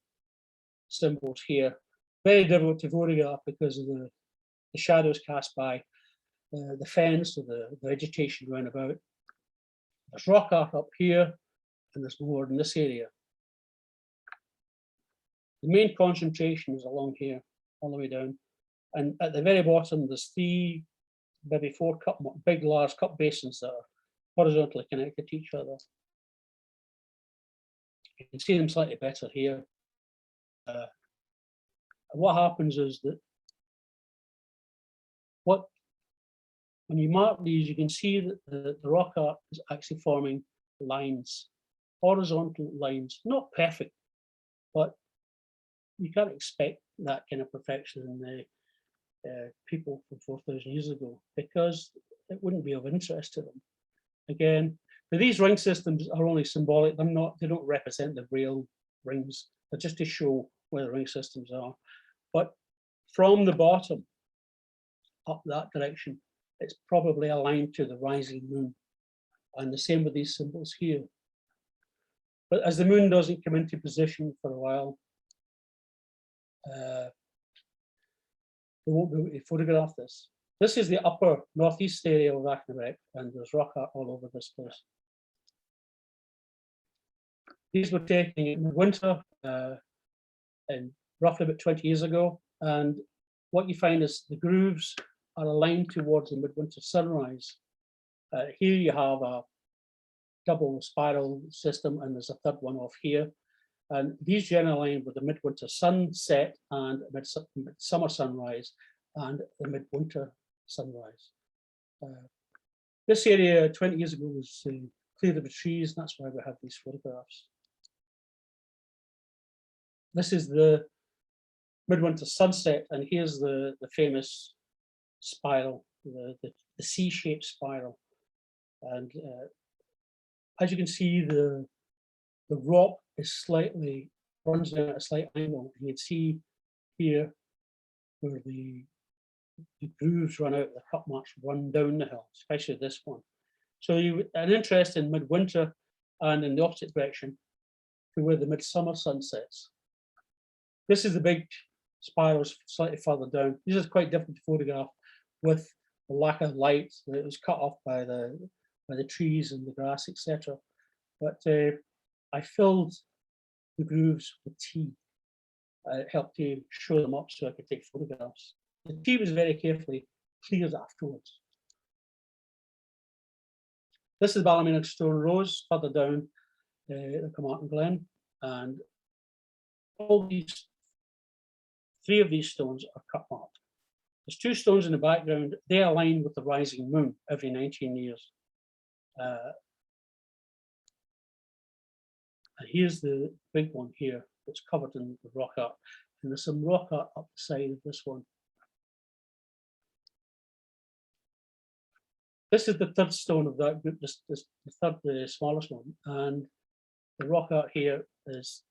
symbols here. Very difficult to photograph because of the shadows cast by the fens, so the vegetation round about. There's rock art up here, and there's more in this area. The main concentration is along here, all the way down. And at the very bottom, there's 3, maybe 4 big, large cup basins that are horizontally connected to each other. You can see them slightly better here. What happens is that when you mark these, you can see that the rock art is actually forming lines, horizontal lines, not perfect, but you can't expect that kind of perfection in the people from 4,000 years ago, because it wouldn't be of interest to them. Again, but these ring systems are only symbolic. They don't represent the real rings. They're just to show where the ring systems are. But from the bottom up that direction, it's probably aligned to the rising moon. And the same with these symbols here. But as the moon doesn't come into position for a while, we won't be able to photograph this. This is the upper northeast area of Achnabrek, and there's rock art all over this place. These were taken in winter, and roughly about 20 years ago. And what you find is the grooves are aligned towards the midwinter sunrise. Here you have a double spiral system, and there's a third one off here. And these generally align with the midwinter sunset and midsummer sunrise and the midwinter sunrise. This area 20 years ago was cleared of trees, and that's why we have these photographs. This is the midwinter sunset, and here's the famous spiral, the C-shaped spiral. And as you can see, the rock is runs down at a slight angle. You can see here where the grooves run out, the cut marks run down the hill, especially this one. So an interest in midwinter and in the opposite direction to where the midsummer sun sets. This is the big spirals slightly further down. These are quite difficult to photograph with the lack of light. It was cut off by the trees and the grass, etc. But I filled the grooves with tea. It helped to show them up so I could take photographs. The tea was very carefully cleared afterwards. This is Ballymena Stone Rose, further down the Carmarthen Glen, and all these 3 of these stones are cut marked. There's 2 stones in the background. They align with the rising moon every 19 years. And here's the big one here that's covered in the rock art. And there's some rock art up the side of this one. This is the 3rd stone of that group, the 3rd, the smallest one. And the rock art here is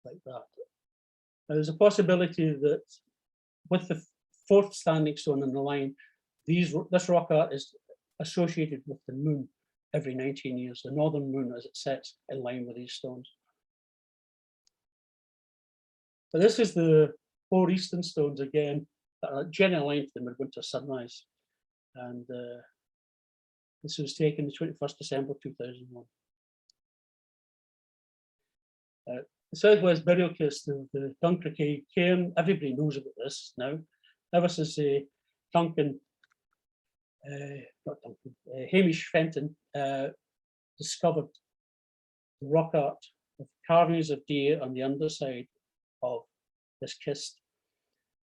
like that. Now, there's a possibility that with the 4th standing stone in the line, this rock art is associated with the moon every 19 years, the northern moon as it sets in line with these stones. But this is the 4 eastern stones again that are generally aligned to the midwinter sunrise. And this was taken the 21st December 2001. The Southwest Burial Case of the Clava Cairns, everybody knows about this now. Ever since Hamish Fenton discovered the rock art of carvings of deer on the underside of this kist.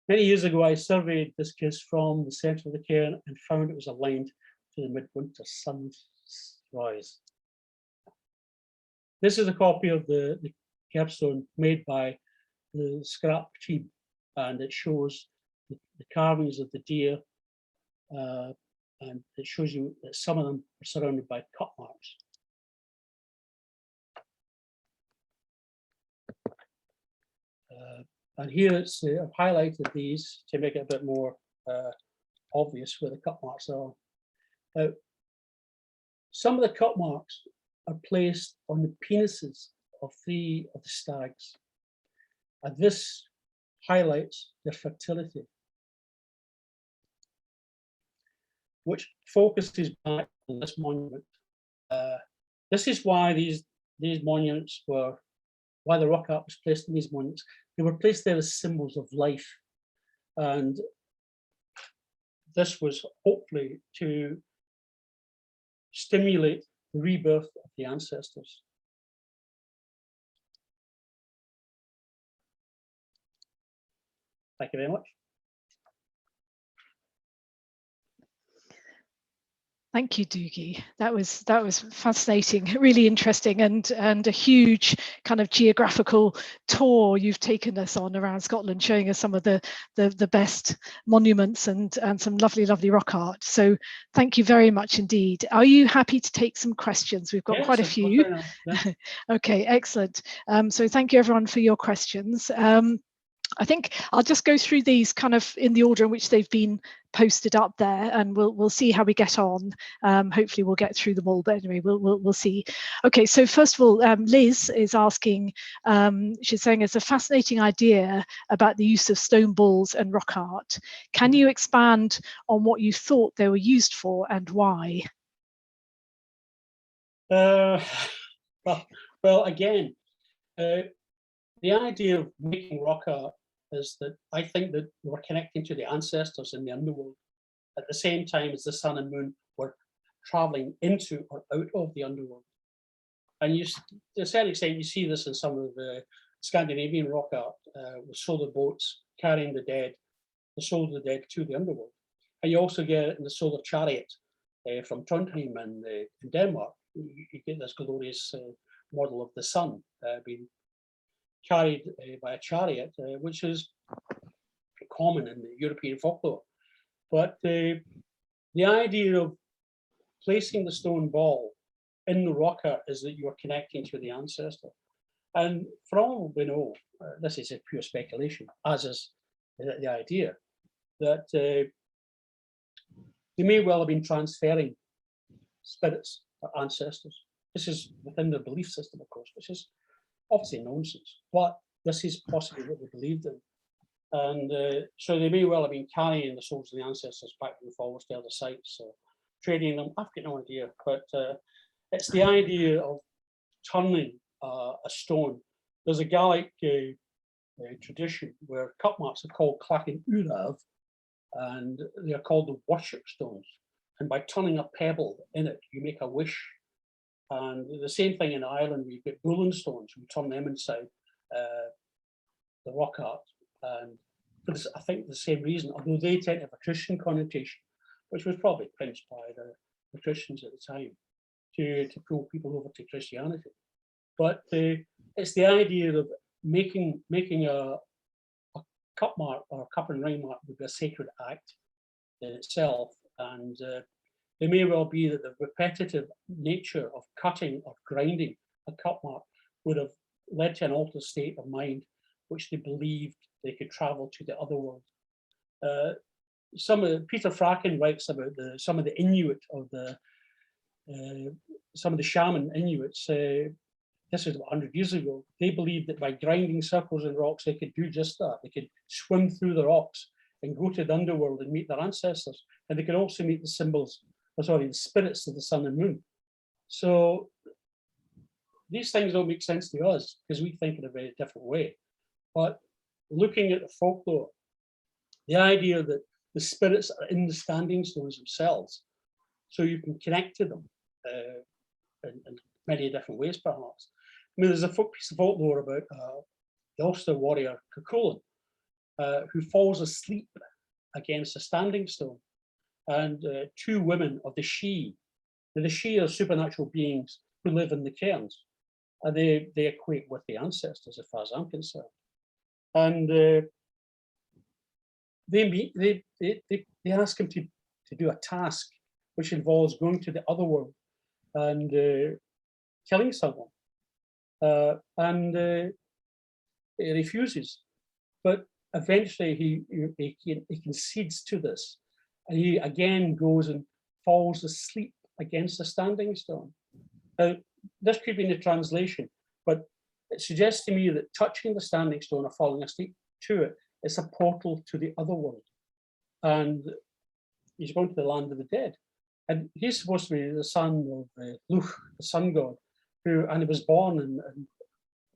Many years ago, I surveyed this case from the centre of the cairn and found it was aligned to the midwinter sunrise. This is a copy of the capstone made by the ScRAP team, and it shows the carvings of the deer, and it shows you that some of them are surrounded by cut marks. And here it's I've highlighted these to make it a bit more obvious where the cut marks are. Now, some of the cut marks are placed on the penises of 3 of the stags, and this highlights their fertility, which focuses back on this monument. This is why these monuments were, why the rock art was placed in these monuments. They were placed there as symbols of life, and this was hopefully to stimulate the rebirth of the ancestors. Thank you very much. Thank you, Dougie. That was fascinating, really interesting, and a huge kind of geographical tour you've taken us on around Scotland, showing us some of the best monuments and some lovely rock art. So thank you very much indeed. Are you happy to take some questions? We've got quite a few. Yeah. Okay, excellent. So thank you everyone for your questions. I think I'll just go through these kind of in the order in which they've been posted up there, and we'll see how we get on. Hopefully we'll get through them all, but anyway, we'll see. Okay, so first of all, Liz is asking, she's saying it's a fascinating idea about the use of stone balls and rock art. Can you expand on what you thought they were used for and why? Well, again, the idea of making rock art is that I think that we're connecting to the ancestors in the underworld at the same time as the sun and moon were traveling into or out of the underworld. And you, to a certain extent, you see this in some of the Scandinavian rock art with solar boats carrying the dead, the souls of the dead to the underworld. And you also get it in the solar chariot from Trondheim and in Denmark. You get this glorious model of the sun being carried by a chariot, which is common in the European folklore. But the idea of placing the stone ball in the rock art is that you are connecting to the ancestor. And for all we know, this is a pure speculation, as is the idea, that they may well have been transferring spirits or ancestors. This is within their belief system, of course, which is obviously nonsense, but this is possibly what they believed in. And so they may well have been carrying the souls of the ancestors back and forwards to other sites, or trading them. I've got no idea, but it's the idea of turning a stone. There's a Gaelic tradition where cut marks are called clachan urav, and they are called the worship stones. And by turning a pebble in it, you make a wish. And the same thing in Ireland, we've got bullion stones. We turn them inside the rock art. And for this, I think the same reason, although they tend to have a Christian connotation, which was probably preached by the Christians at the time to pull people over to Christianity. But it's the idea of making a cup mark or a cup and ring mark would be a sacred act in itself. And it may well be that the repetitive nature of cutting or grinding a cup mark would have led to an altered state of mind, which they believed they could travel to the other world. Peter Fraken writes about some of the Inuit of some of the shaman Inuits. This is 100 years ago. They believed that by grinding circles in rocks, they could do just that. They could swim through the rocks and go to the underworld and meet their ancestors. And they could also meet the the spirits of the sun and moon. So these things don't make sense to us because we think in a very different way. But looking at the folklore, the idea that the spirits are in the standing stones themselves, so you can connect to them in many different ways, perhaps. I mean, there's a piece of folklore about the Ulster warrior Cuchulainn, who falls asleep against a standing stone, and two women of the She. Now, the She are supernatural beings who live in the cairns, and they equate with the ancestors, as far as I'm concerned. And they ask him to do a task which involves going to the other world and killing someone, and he refuses. But eventually he concedes to this, and he again goes and falls asleep against a standing stone. Now, this could be in the translation, but it suggests to me that touching the standing stone or falling asleep to it is a portal to the other world, and he's going to the land of the dead. And he's supposed to be the son of Luch, the sun god, and he was born in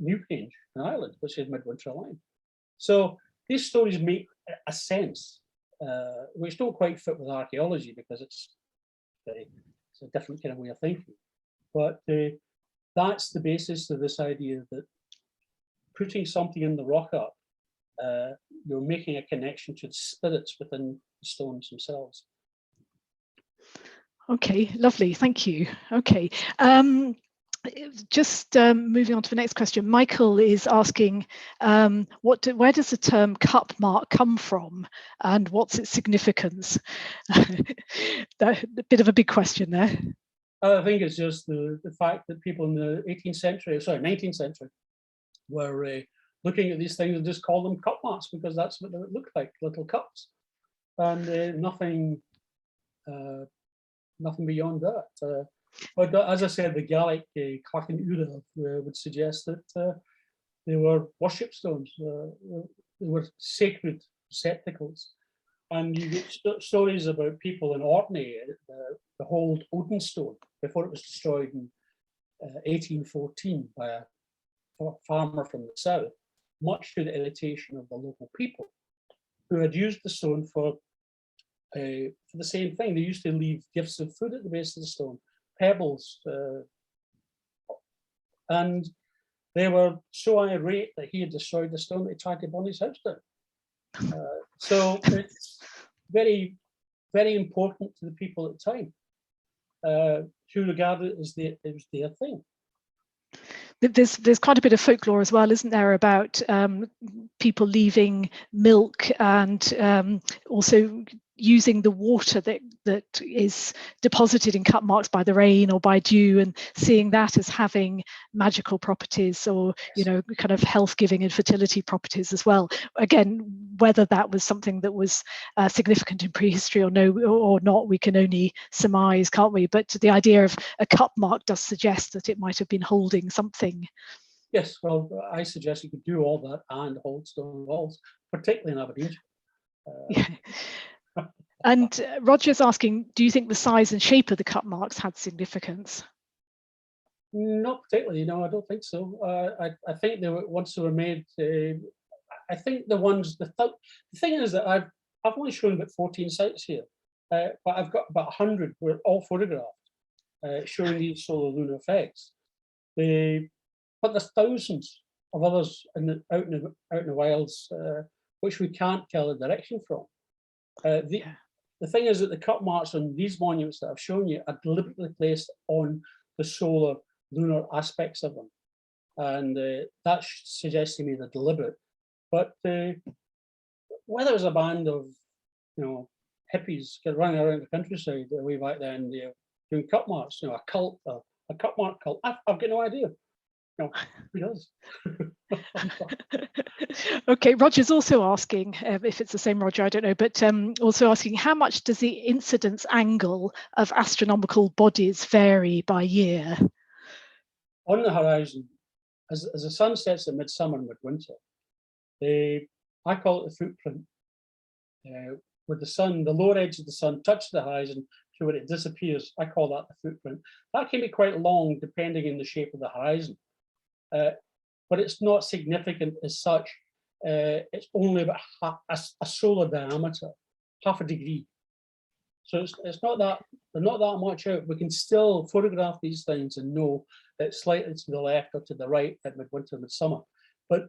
Newcrange, in Ireland, which is Midwinter Line. So these stories make a sense, which don't quite fit with archaeology because it's a different kind of way of thinking. But that's the basis of this idea that putting something in the rock art, you're making a connection to the spirits within the stones themselves. Okay, lovely, thank you. Okay, just moving on to the next question. Michael is asking, where does the term cup mark come from, and what's its significance? A bit of a big question there. I think it's just the fact that people in the 19th century were looking at these things and just call them cup marks because that's what they look like, little cups, and nothing beyond that. But as I said, the Gaelic Clachan Ura would suggest that they were worship stones. They were sacred receptacles. And you get stories about people in Orkney, the whole Odin stone, before it was destroyed in 1814 by a farmer from the south, much to the irritation of the local people, who had used the stone for the same thing. They used to leave gifts of food at the base of the stone, pebbles, and they were so irate that he had destroyed the stone, they tried to burn his house down. So it's very, very important to the people at the time to regard it as their thing. There's quite a bit of folklore as well, isn't there, about people leaving milk and also using the water that is deposited in cup marks by the rain or by dew, and seeing that as having magical properties, or kind of health giving and fertility properties as well. Again, whether that was something that was significant in prehistory or not, we can only surmise, can't we? But the idea of a cup mark does suggest that it might have been holding something. Yes, well, I suggest you could do all that and hold stone walls, particularly in Aberdeen. Yeah. And Roger's asking, do you think the size and shape of the cup marks had significance? Not particularly, no, I don't think so. I think they were, once they were made, I think the thing is that I've only shown about 14 sites here, but I've got about 100, were all photographed, showing these solar lunar effects. But there's thousands of others out in the wilds, which we can't tell the direction from. The thing is that the cup marks on these monuments that I've shown you are deliberately placed on the solar lunar aspects of them, and that suggests to me they're deliberate. But whether it was a band of hippies running around the countryside way back then, doing cup marks, a cult, a cup mark cult, I've got no idea. Who does? Okay, Roger's also asking, if it's the same Roger, I don't know, but also asking, how much does the incidence angle of astronomical bodies vary by year? On the horizon, as the sun sets at midsummer and midwinter, I call it the footprint, where the sun, the lower edge of the sun touches the horizon to where it disappears. I call that the footprint. That can be quite long depending on the shape of the horizon. But it's not significant as such. It's only about a solar diameter, half a degree. So it's not that, they're not that much out. We can still photograph these things and know that it's slightly to the left or to the right at midwinter, midsummer. But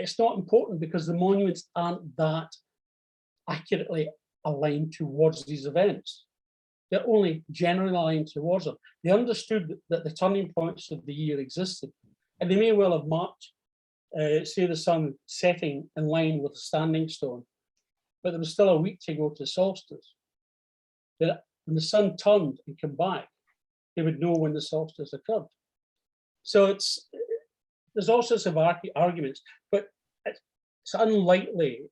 it's not important because the monuments aren't that accurately aligned towards these events. They're only generally aligned towards them. They understood that the turning points of the year existed, and they may well have marked, say, the sun setting in line with the standing stone, but there was still a week to go to solstice. Then when the sun turned and came back, they would know when the solstice occurred. So there's all sorts of arguments, but it's unlikely.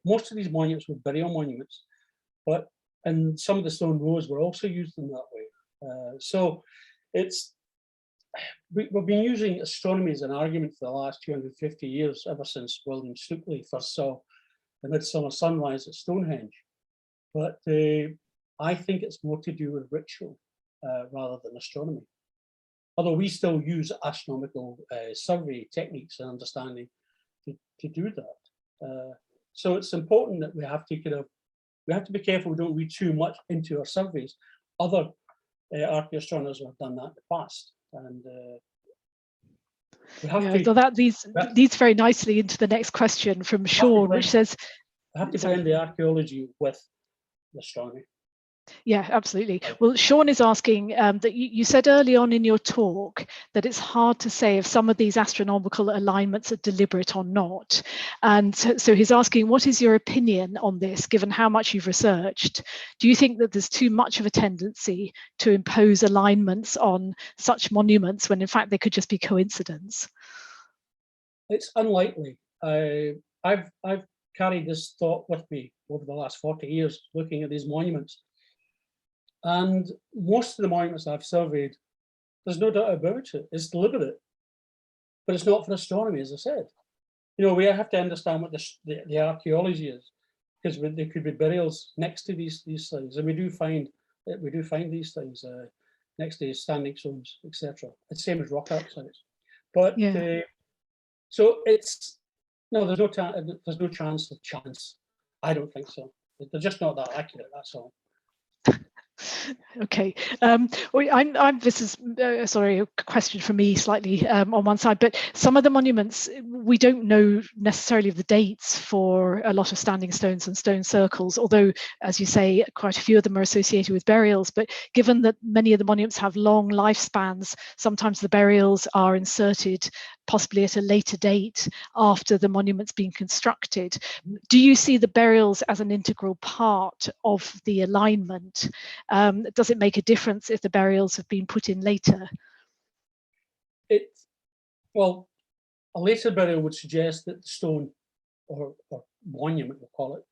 Most of these monuments were burial monuments, and some of the stone rows were also used in that way. So we've been using astronomy as an argument for the last 250 years, ever since William Stukely first saw the midsummer sunrise at Stonehenge. But I think it's more to do with ritual rather than astronomy. Although we still use astronomical survey techniques and understanding to do that. So it's important that we have to be careful we don't read too much into our surveys. Other archaeoastronomers have done that in the past, and we have to. So that leads very nicely into the next question from Sean, which says, "We have to blend the archaeology with the astronomy." Yeah, absolutely. Well, Sean is asking that you said early on in your talk that it's hard to say if some of these astronomical alignments are deliberate or not. And so he's asking, what is your opinion on this, given how much you've researched? Do you think that there's too much of a tendency to impose alignments on such monuments when in fact they could just be coincidence? It's unlikely. I've carried this thought with me over the last 40 years, looking at these monuments. And most of the monuments I've surveyed, there's no doubt about it. It's deliberate, but it's not for astronomy, as I said. You know, we have to understand what the archaeology is, because there could be burials next to these things, and we do find these things next to standing stones, etc. It's the same as rock art sites. But yeah. So there's no chance of chance. I don't think so. They're just not that accurate. That's all. Okay, this is sorry, a question for me slightly on one side, but some of the monuments we don't know necessarily the dates for a lot of standing stones and stone circles, although, as you say, quite a few of them are associated with burials. But given that many of the monuments have long lifespans, sometimes the burials are inserted possibly at a later date after the monument's been constructed. Do you see the burials as an integral part of the alignment? Does it make a difference if the burials have been put in later? Well, a later burial would suggest that the stone or monument, we'll call it,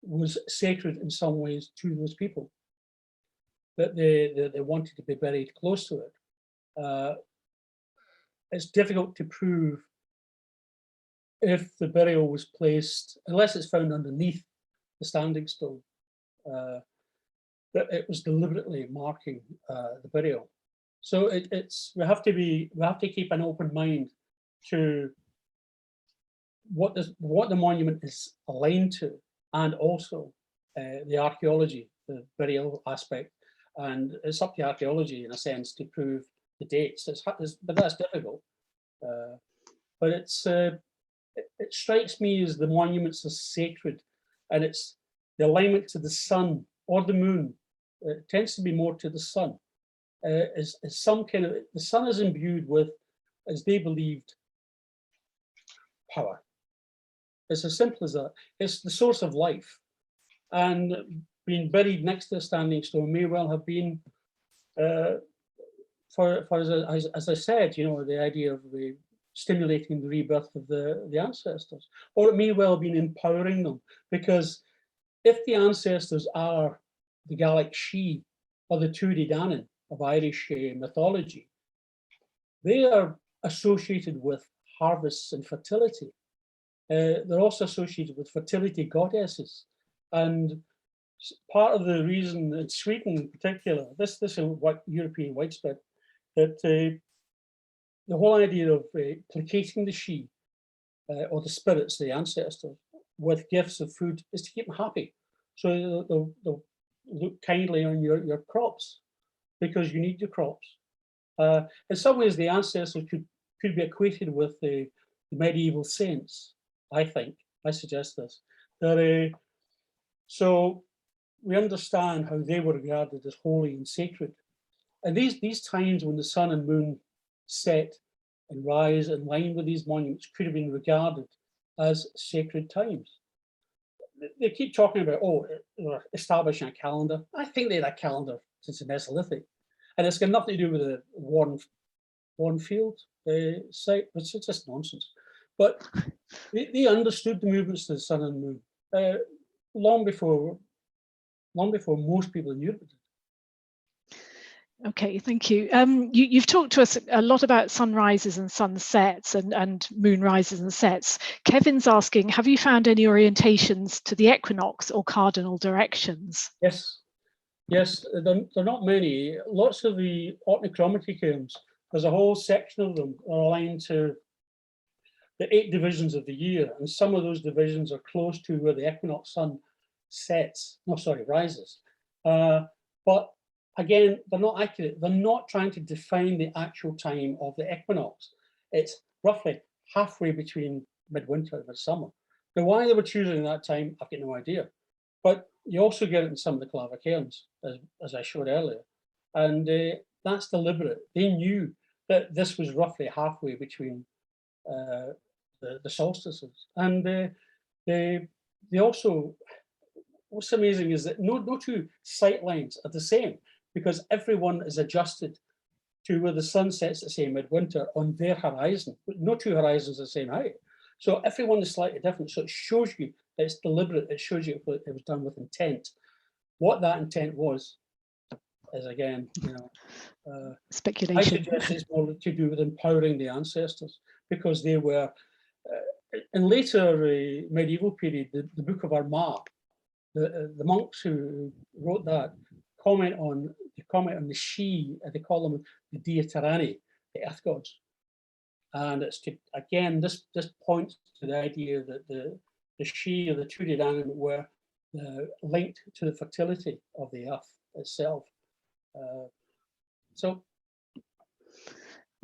was sacred in some ways to those people, that they wanted to be buried close to it. It's difficult to prove if the burial was placed, unless it's found underneath the standing stone, that it was deliberately marking the burial. So we have to keep an open mind to what the monument is aligned to, and also the archaeology, the burial aspect. And it's up to archaeology, in a sense, to prove the dates. But that's difficult. But it strikes me as the monuments are sacred, and it's the alignment to the sun or the moon. It tends to be more to the sun. Is some kind of, the sun is imbued with, as they believed, power. It's as simple as that. It's the source of life, and being buried next to a standing stone may well have been, as I said, you know, the idea of stimulating the rebirth of the ancestors, or it may well have been empowering them, because if the ancestors are the Gaelic She or the Tuatha Dé Danann of Irish mythology, they are associated with harvests and fertility. They're also associated with fertility goddesses, and part of the reason in Sweden in particular, this is European widespread, that the whole idea of placating the She or the spirits, the ancestors, with gifts of food is to keep them happy. So they'll look kindly on your crops, because you need your crops. In some ways, the ancestors could be equated with the medieval saints, I think. I suggest this. That, so we understand how they were regarded as holy and sacred. And these times when the sun and moon set and rise in line with these monuments could have been regarded as sacred times. They keep talking about, establishing a calendar. I think they had a calendar since the Mesolithic. And it's got nothing to do with the one field site, which is just nonsense. But they understood the movements of the sun and moon long before most people in Europe did. Okay, thank you. You've talked to us a lot about sunrises and sunsets and moon rises and sets. Kevin's asking, have you found any orientations to the equinox or cardinal directions? Yes, there are not many. Lots of the Clava Cairns, there's a whole section of them are aligned to the 8 divisions of the year, and some of those divisions are close to where the equinox sun rises. But again, they're not accurate. They're not trying to define the actual time of the equinox. It's roughly halfway between midwinter and midsummer. Now, why they were choosing that time, I've got no idea. But you also get it in some of the Clava Cairns, as I showed earlier. And that's deliberate. They knew that this was roughly halfway between the solstices. And they also, what's amazing is that no two sight lines are the same, because everyone is adjusted to where the sun sets at, say, midwinter on their horizon. No two horizons are the same height. So everyone is slightly different. So it shows you that it's deliberate. It shows you it was done with intent. What that intent was is, again, speculation. I suggest it's more to do with empowering the ancestors, because they were, in later medieval period, the Book of Armagh, the monks who wrote that comment on the She, they call them the Deitarani, the earth gods. And it's to, again, this points to the idea that the She, or the two-dead animal, were linked to the fertility of the earth itself.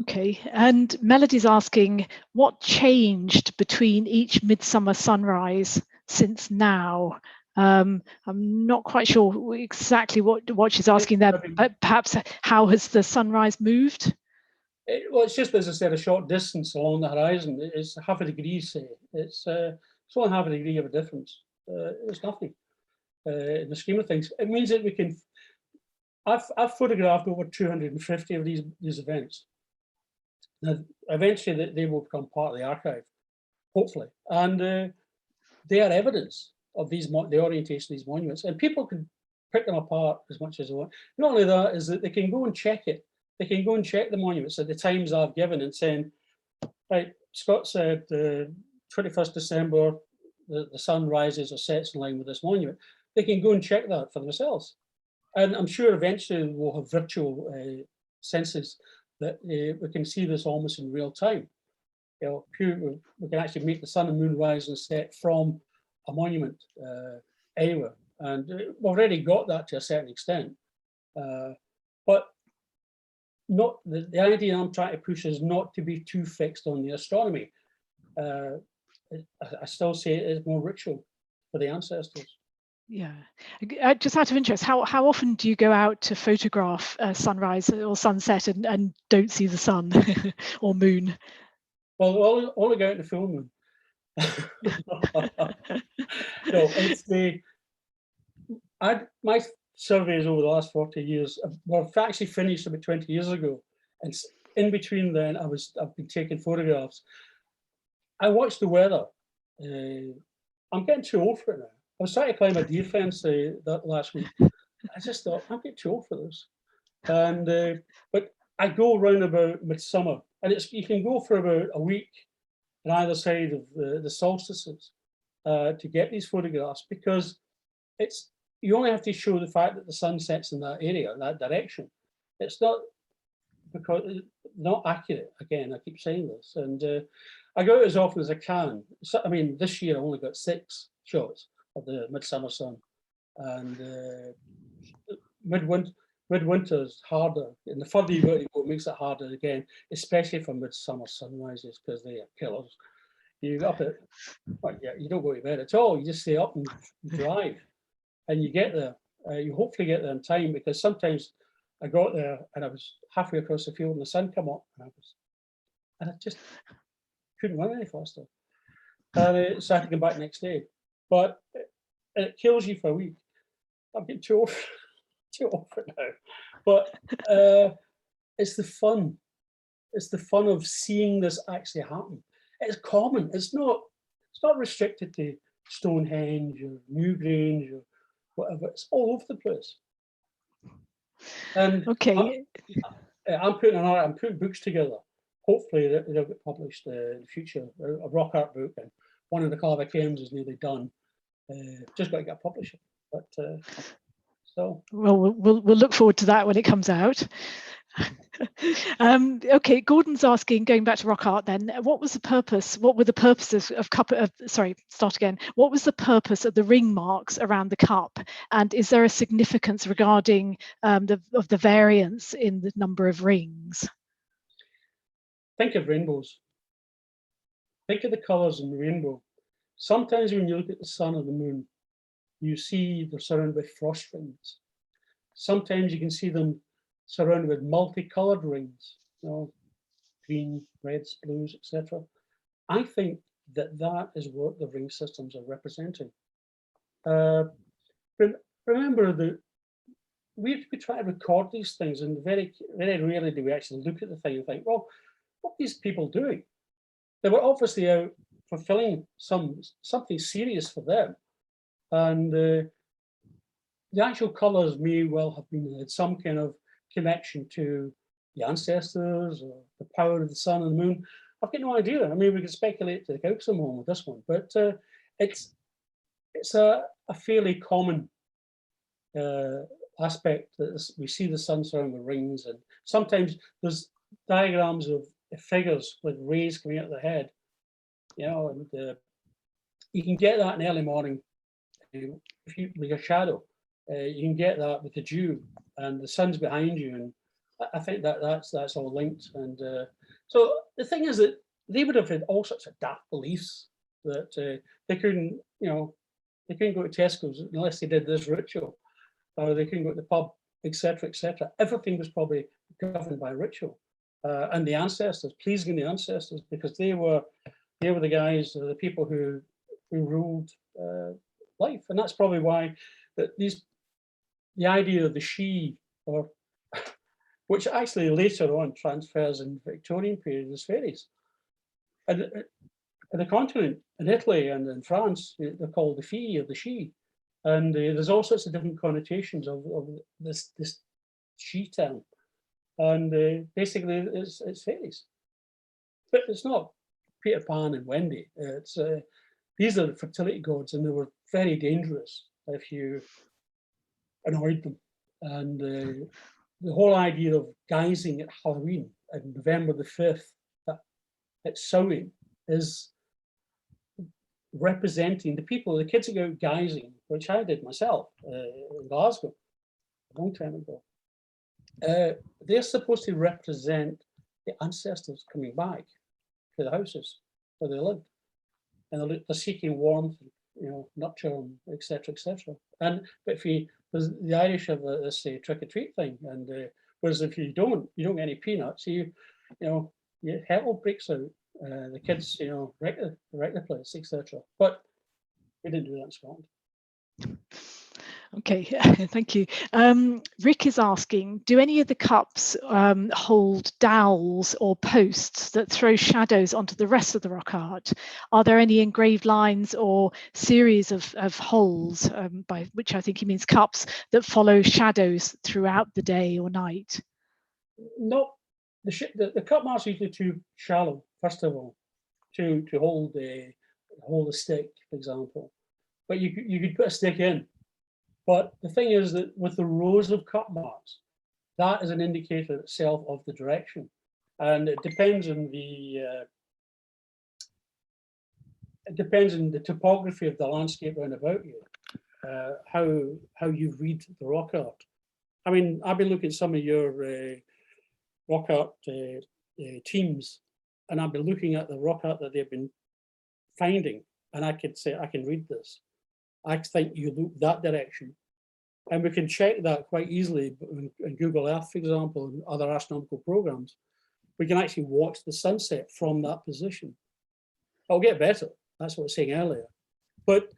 Okay, and Melody's asking, what changed between each midsummer sunrise since now? I'm not quite sure exactly what she's asking there, but perhaps how has the sunrise moved? Well, it's just, as I said, a short distance along the horizon. It's half a degree, say. It's only half a degree of a difference. It's nothing in the scheme of things. It means that we can. I've photographed over 250 of these events. Now, eventually, they will become part of the archive, hopefully, and they are evidence of the orientation of these monuments, and people can pick them apart as much as they want. Not only that, is that they can go and check it. They can go and check the monuments at the times I've given and saying, right, Scott said 21st December, the sun rises or sets in line with this monument. They can go and check that for themselves. And I'm sure eventually we'll have virtual senses that we can see this almost in real time. We can actually make the sun and moon rise and set from a monument anywhere. And we've already got that to a certain extent. But not the idea I'm trying to push is not to be too fixed on the astronomy. I still say it is more ritual for the ancestors. Yeah, just out of interest, how often do you go out to photograph sunrise or sunset and don't see the sun or moon? Well, only go out to full moon. No, it's my surveys over the last 40 years were actually finished about 20 years ago. And in between then, I've been taking photographs. I watched the weather. I'm getting too old for it now. I was trying to climb a deer fence that last week. I just thought, I'm getting too old for this. And but I go round about midsummer, and you can go for about a week on either side of the solstices to get these photographs, because you only have to show the fact that the sun sets in that area, in that direction. It's not accurate. Again, I keep saying this, and I go out as often as I can. So, I mean, this year I only got 6 shots of the midsummer sun, and midwinter is harder, and the further you go, it makes it harder again, especially for midsummer sunrises, because they are killers. You get up at, well, yeah, you don't go to bed at all. You just stay up and drive, and you get there. You hopefully get there in time, because sometimes I got there and I was halfway across the field and the sun come up, and I just couldn't run any faster. And so I had to come back next day. But it kills you for a week. I'm getting too old for it now. But it's the fun. It's the fun of seeing this actually happen. It's common. It's not restricted to Stonehenge or Newgrange or whatever. It's all over the place. And Okay. I'm putting books together. Hopefully they'll get published in the future. A rock art book, and one of the Clava Cairns is nearly done. Just got to get a publisher. But so. Well, we'll look forward to that when it comes out. Okay, Gordon's asking, going back to rock art then, what was the purpose? What were the purposes of what was the purpose of the ring marks around the cup? And is there a significance regarding the variance in the number of rings? Think of rainbows. Think of the colours in the rainbow. Sometimes when you look at the sun or the moon, you see they're surrounded by frost rings. Sometimes you can see them surrounded with multicolored rings, green, reds, blues, etc. I think that is what the ring systems are representing. Remember that we try to record these things, and very, very rarely do we actually look at the thing and think, well, what are these people doing? They were obviously out fulfilling something serious for them, and the actual colours may well have had some kind of connection to the ancestors or the power of the sun and the moon. I've got no idea. I mean, we can speculate to the cows some more with this one, but it's a fairly common aspect that we see the sun surrounded with rings, and sometimes there's diagrams of figures with rays coming out of the head, and you can get that in early morning with your shadow. You can get that with the dew, and the sun's behind you, and I think that's all linked. And so the thing is that they would have had all sorts of daft beliefs that they couldn't go to Tesco's unless they did this ritual, or they couldn't go to the pub, etc., etc. Everything was probably governed by ritual, and the ancestors, pleasing the ancestors, because they were the guys, the people who ruled life, and that's probably why that the idea of the she, or which actually later on transfers in the Victorian period as fairies. And in the continent, in Italy and in France, they're called the fee or the she. And there's all sorts of different connotations of this she term. And basically it's fairies. But it's not Peter Pan and Wendy. It's these are the fertility gods, and they were very dangerous if you annoyed them. And the whole idea of guising at Halloween on November the 5th at Samhain is representing the people, the kids that go out guising, which I did myself in Glasgow a long time ago. They're supposed to represent the ancestors coming back to the houses where they lived, and they're seeking warmth, nurture, etc., etc. And but the Irish have this trick or treat thing, and whereas if you don't get any peanuts, your hell breaks out. The kids, wreck the place, etc. But we didn't do that in Scotland. Okay, thank you. Rick is asking, do any of the cups hold dowels or posts that throw shadows onto the rest of the rock art? Are there any engraved lines or series of holes, by which I think he means cups, that follow shadows throughout the day or night? No, the cup marks are usually too shallow, first of all, to hold a stick, for example. But you could put a stick in. But the thing is that with the rows of cup marks, that is an indicator itself of the direction, and it depends on the topography of the landscape round about you, how you read the rock art. I mean, I've been looking at some of your rock art teams, and I've been looking at the rock art that they've been finding, and I could say, I can read this. I think you look that direction. And we can check that quite easily in Google Earth, for example, and other astronomical programs. We can actually watch the sunset from that position. It'll get better. That's what I was saying earlier. But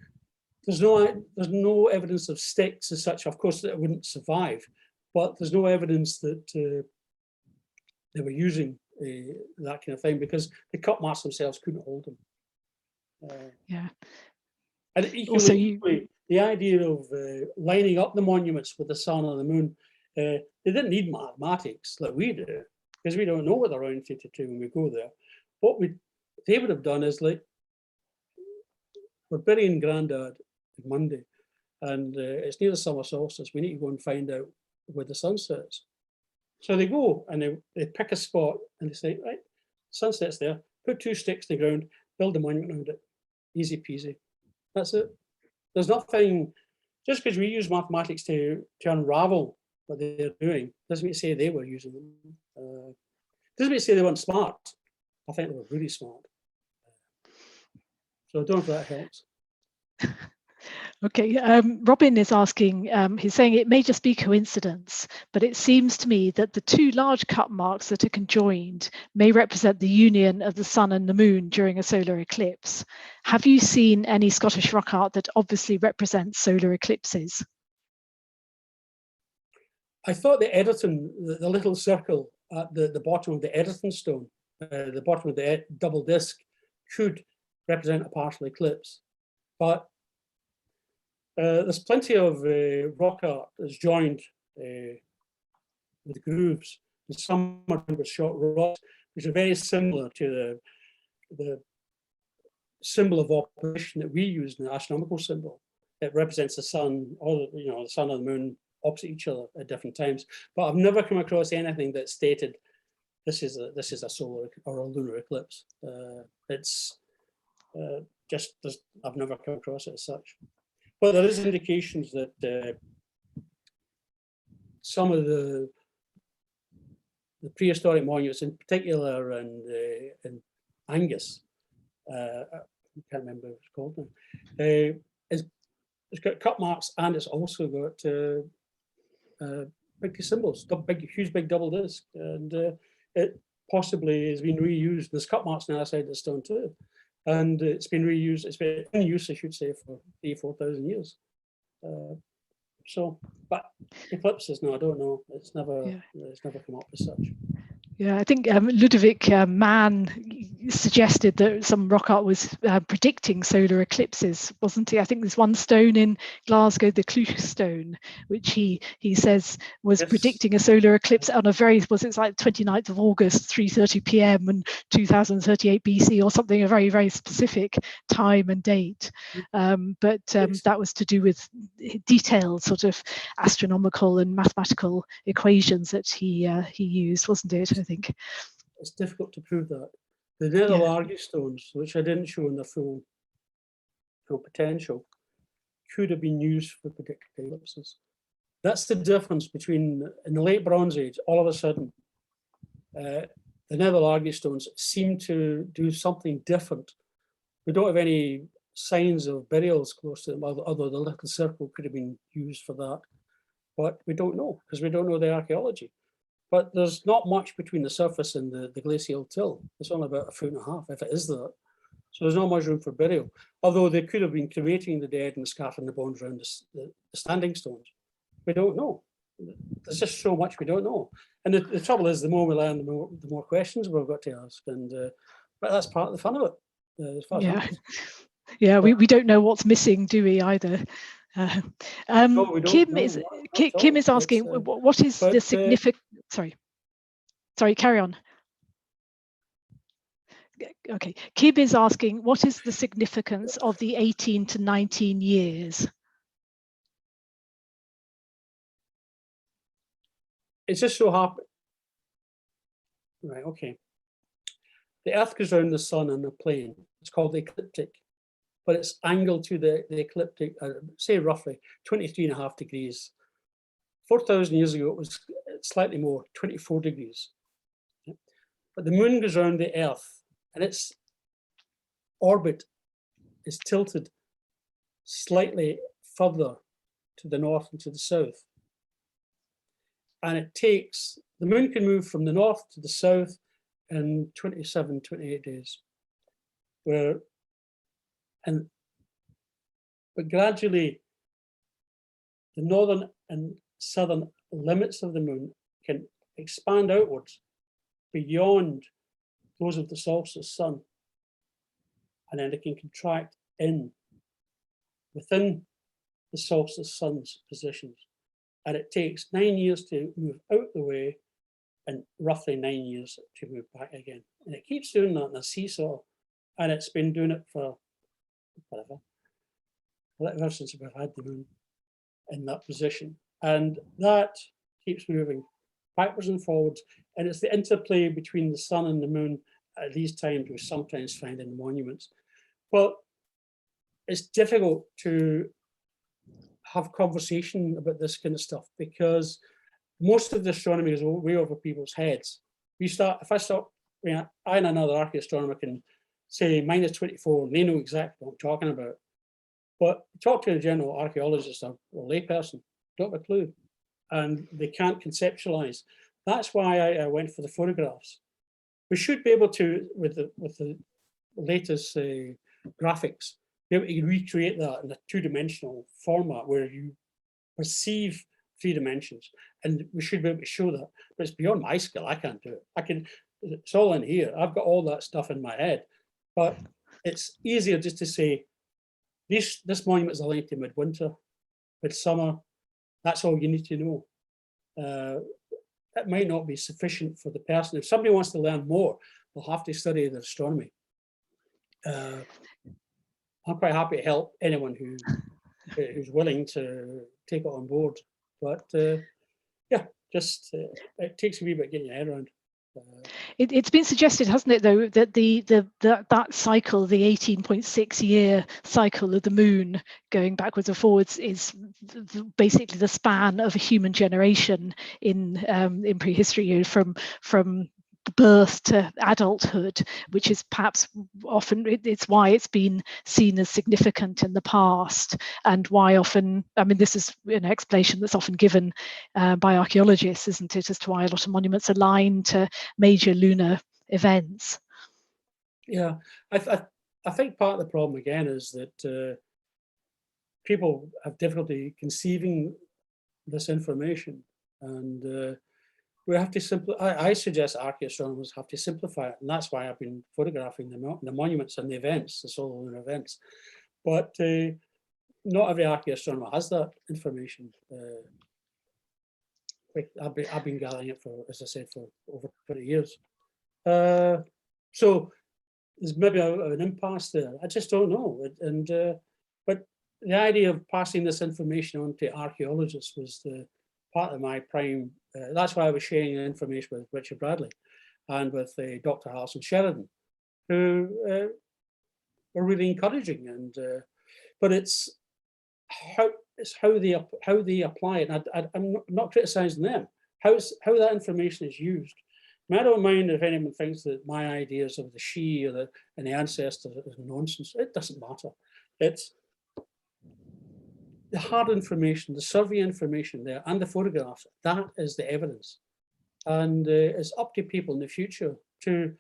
there's no evidence of sticks as such. Of course, it wouldn't survive, but there's no evidence that they were using that kind of thing, because the cut marks themselves couldn't hold them. Yeah. And equally, the idea of lining up the monuments with the sun and the moon, they didn't need mathematics like we do, because we don't know what they're oriented to when we go there. What they would have done is, like, we're burying Grandad Monday, and it's near the summer solstice. We need to go and find out where the sun sets. So they go and they pick a spot and they say, right, sunset's there, put 2 sticks in the ground, build a monument around it. Easy peasy. That's it. There's nothing, just because we use mathematics to unravel what they're doing, doesn't mean to say they were using them. Doesn't mean to say they weren't smart. I think they were really smart. So I don't know if that helps. Okay, Robin is asking, he's saying it may just be coincidence, but it seems to me that the 2 large cut marks that are conjoined may represent the union of the sun and the moon during a solar eclipse. Have you seen any Scottish rock art that obviously represents solar eclipses? I thought the Egerton, the little circle at the bottom of the Egerton stone, the bottom of the double disc, could represent a partial eclipse. But there's plenty of rock art that's joined with grooves, and some are with short rocks, which are very similar to the symbol of opposition that we use in the astronomical symbol. It represents the sun, or the sun and the moon opposite each other at different times. But I've never come across anything that stated this is a solar or a lunar eclipse. It's just I've never come across it as such. But there is indications that some of the prehistoric monuments, in particular in Angus, I can't remember what it's called now, it's got cut marks, and it's also got big symbols, huge big double disc, and it possibly has been reused. There's cut marks on the other side of the stone too, and it's been reused. It's been in use, I should say, for 3,000-4,000 years. So, but eclipses, no, I don't know. It's never come up as such. Yeah, I think Ludovic Mann suggested that some rock art was predicting solar eclipses, wasn't he? I think there's one stone in Glasgow, the Cleuch stone, which he says was predicting a solar eclipse on a it's like 29th of August, 3:30 p.m. and 2038 BC or something, a very, very specific time and date. But that was to do with detailed sort of astronomical and mathematical equations that he used, wasn't it? I think it's difficult to prove that. The Neolithic stones, which I didn't show in their full potential, could have been used for predicting eclipses. That's the difference between, in the late Bronze Age, all of a sudden, the Neolithic stones seem to do something different. We don't have any signs of burials close to them, although the little circle could have been used for that. But we don't know, because we don't know the archaeology. But there's not much between the surface and the glacial till. It's only about 1.5 feet, if it is that. So there's not much room for burial. Although they could have been cremating the dead and scattering the bones around the standing stones. We don't know. There's just so much we don't know. And the trouble is, the more we learn, the more questions we've got to ask. And but that's part of the fun of it. Yeah, we don't know what's missing, do we, either? No, Kim is asking, what is the significant? Sorry, carry on. Okay, Kim is asking, what is the significance of the 18 to 19 years? It's just so happened. Right, okay. The Earth goes around the sun in a plane. It's called the ecliptic, but it's angled to the ecliptic, say roughly 23.5 degrees. 4,000 years ago, it was slightly more, 24 degrees. But the moon goes around the Earth, and its orbit is tilted slightly further to the north and to the south. And it takes, the moon can move from the north to the south in 27, 28 days. But gradually, the northern and southern limits of the moon can expand outwards beyond those of the solstice sun. And then it can contract in within the solstice sun's positions. And it takes 9 years to move out the way and roughly 9 years to move back again. And it keeps doing that in a seesaw. And it's been doing it for whatever, ever since we've had the moon in that position. And that keeps moving backwards and forwards. And it's the interplay between the sun and the moon at these times we sometimes find in the monuments. Well, it's difficult to have conversation about this kind of stuff because most of the astronomy is way over people's heads. If I start, I and another archaeoastronomer can say -24, and they know exactly what I'm talking about. But talk to a general archaeologist or layperson, don't have a clue, and they can't conceptualize. That's why I went for the photographs. We should be able to, with the latest graphics, be able to recreate that in a two-dimensional format where you perceive 3 dimensions, and we should be able to show that. But it's beyond my skill. I can't do it. It's all in here. I've got all that stuff in my head, but it's easier just to say this monument is aligned to midwinter, midsummer. That's all you need to know. It might not be sufficient for the person. If somebody wants to learn more, they'll have to study their astronomy. I'm quite happy to help anyone who's willing to take it on board. But yeah, just it takes a wee bit getting your head around. It's been suggested, hasn't it, though, that that cycle, the 18.6-year cycle of the moon going backwards and forwards, is basically the span of a human generation in prehistory, from birth to adulthood, which is perhaps often it's why it's been seen as significant in the past, and why often, I mean, this is an explanation that's often given by archaeologists, isn't it, as to why a lot of monuments align to major lunar events. Yeah, I think part of the problem again is that people have difficulty conceiving this information, and we have to I suggest archaeoastronomers have to simplify it, and that's why I've been photographing the monuments and the events, the solar lunar events. But not every archaeoastronomer has that information. I've been gathering it for, as I said, for over 20 years. So there's maybe an impasse there. I just don't know. But the idea of passing this information on to archaeologists was the part of my prime. That's why I was sharing the information with Richard Bradley and with Dr. Alison Sheridan, who were really encouraging. And but it's how they apply it. And I'm not criticizing them. How that information is used. I mean, I don't mind if anyone thinks that my ideas of the she or the ancestor is nonsense. It doesn't matter. It's the hard information, the survey information there, and the photographs. That is the evidence, and it's up to people in the future to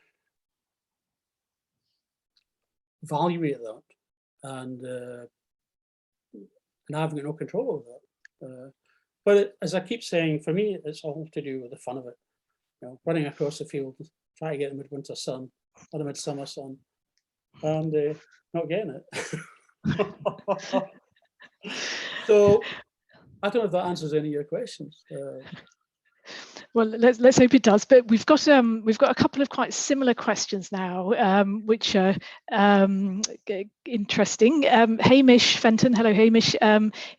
evaluate that. And I've got no control over that. But as I keep saying, for me, it's all to do with the fun of it. You know, running across the field, trying to get the midwinter sun or the midsummer sun, and not getting it. So I don't know if that answers any of your questions. Well, let's hope it does. But we've got a couple of quite similar questions now, which are interesting. Hamish Fenton, hello Hamish,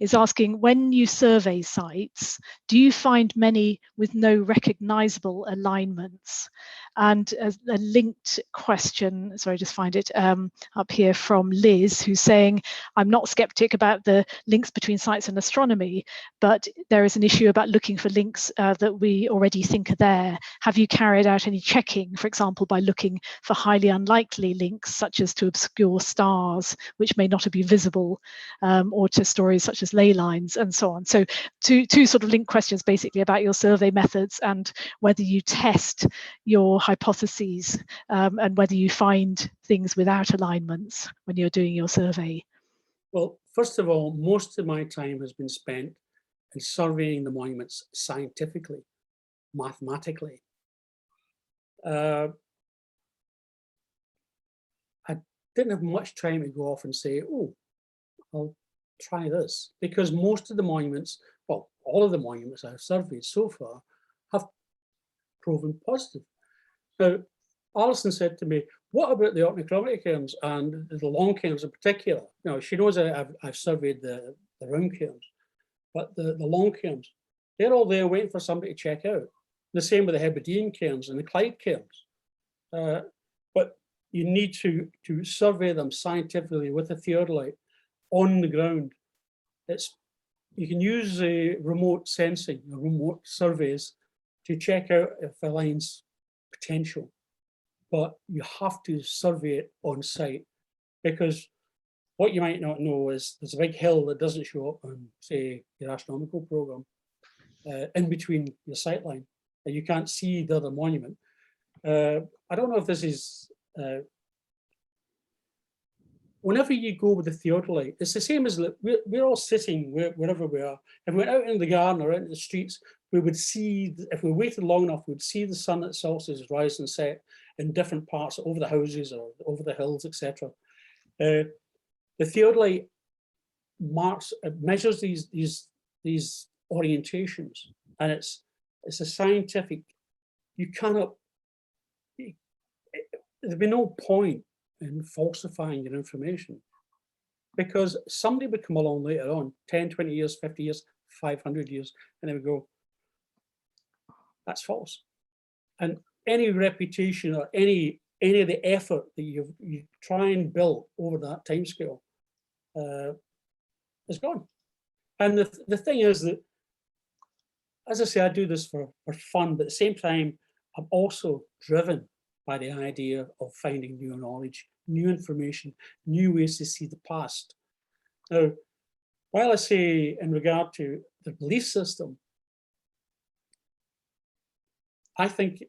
is asking, when you survey sites, do you find many with no recognisable alignments? And a linked question, sorry, just find it up here from Liz, who's saying, I'm not skeptic about the links between science and astronomy, but there is an issue about looking for links that we already think are there. Have you carried out any checking, for example, by looking for highly unlikely links, such as to obscure stars, which may not be visible, or to stories such as ley lines and so on? So two sort of linked questions basically about your survey methods and whether you test your hypotheses and whether you find things without alignments when you're doing your survey. Well, first of all, most of my time has been spent in surveying the monuments scientifically, mathematically. I didn't have much time to go off and say, oh, I'll try this, because most of the monuments, well, all of the monuments I've surveyed so far have proven positive. Now, Alison said to me, what about the Clava Cairns and the long cairns in particular? You know, she knows I've surveyed the round cairns, but the long cairns, they're all there waiting for somebody to check out. The same with the Hebridean cairns and the Clyde cairns. But you need to survey them scientifically with a theodolite on the ground. You can use remote sensing, remote surveys to check out if a line's potential, but you have to survey it on site, because what you might not know is there's a big hill that doesn't show up on, say, your astronomical program in between your sight line, and you can't see the other monument. I don't know if this is whenever you go with the theodolite, it's the same as we're all sitting wherever we are. If we went out in the garden or out in the streets, we would see, if we waited long enough, we'd see the sun at solstice rise and set in different parts over the houses or over the hills, etc. The theodolite measures these orientations, and it's a scientific. You cannot. There'd be no point in falsifying your information, because somebody would come along later on, 10, 20 years, 50 years, 500 years, and they would go, that's false. And any reputation or any of the effort that you try and build over that timescale is gone. And the thing is that, as I say, I do this for fun, but at the same time, I'm also driven by the idea of finding new knowledge, new information, new ways to see the past. Now, while I say in regard to the belief system, I think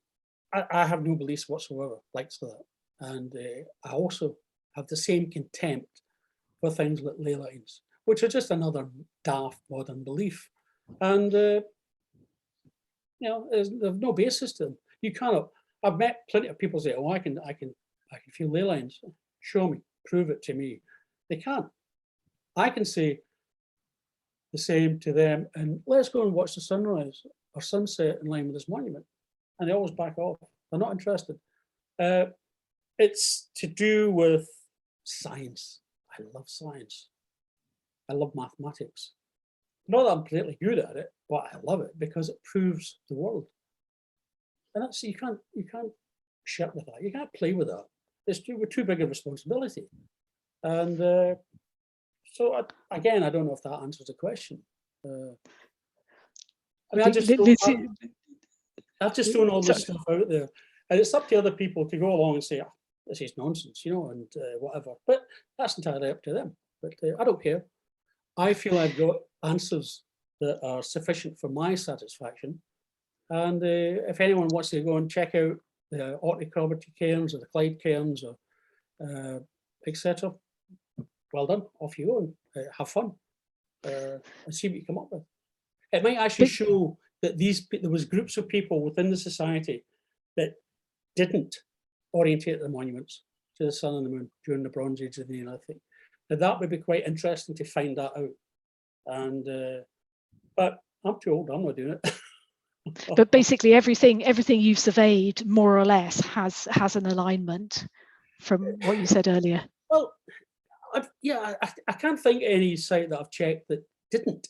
I have no beliefs whatsoever like that. And I also have the same contempt for things like ley lines, which are just another daft modern belief. And, you know, there's no basis to them. You cannot. I've met plenty of people say, "Oh, I can feel ley lines." Show me, prove it to me. They can't. I can say the same to them, and let's go and watch the sunrise or sunset in line with this monument, and they always back off. They're not interested. It's to do with science. I love science. I love mathematics. Not that I'm particularly good at it, but I love it because it proves the world. And that's, you can't shirk with that. You can't play with that. We're too big a responsibility. And so again, I don't know if that answers the question. I mean, I've just thrown all this stuff out there, and it's up to other people to go along and say, oh, this is nonsense, you know, and whatever. But that's entirely up to them. But I don't care. I feel I've got answers that are sufficient for my satisfaction. And if anyone wants to go and check out the Clava Cairns or the Clyde Cairns or etc., well done. Off you go and have fun and see what you come up with. It might actually show that there was groups of people within the society that didn't orientate the monuments to the sun and the moon during the Bronze Age and the Neolithic. Now that would be quite interesting to find that out. And but I'm too old. I'm not doing it. But basically, everything you've surveyed, more or less, has an alignment from what you said earlier. Well, I can't think of any site that I've checked that didn't.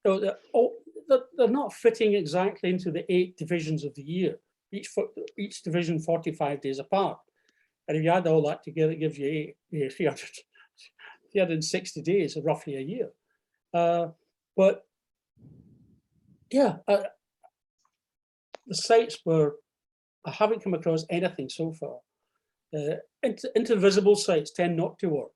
So they're not fitting exactly into the 8 divisions of the year. each division 45 days apart. And if you add all that together, it gives you 360 days, roughly a year. But yeah, the sites were, I haven't come across anything so far. Intervisible sites tend not to work.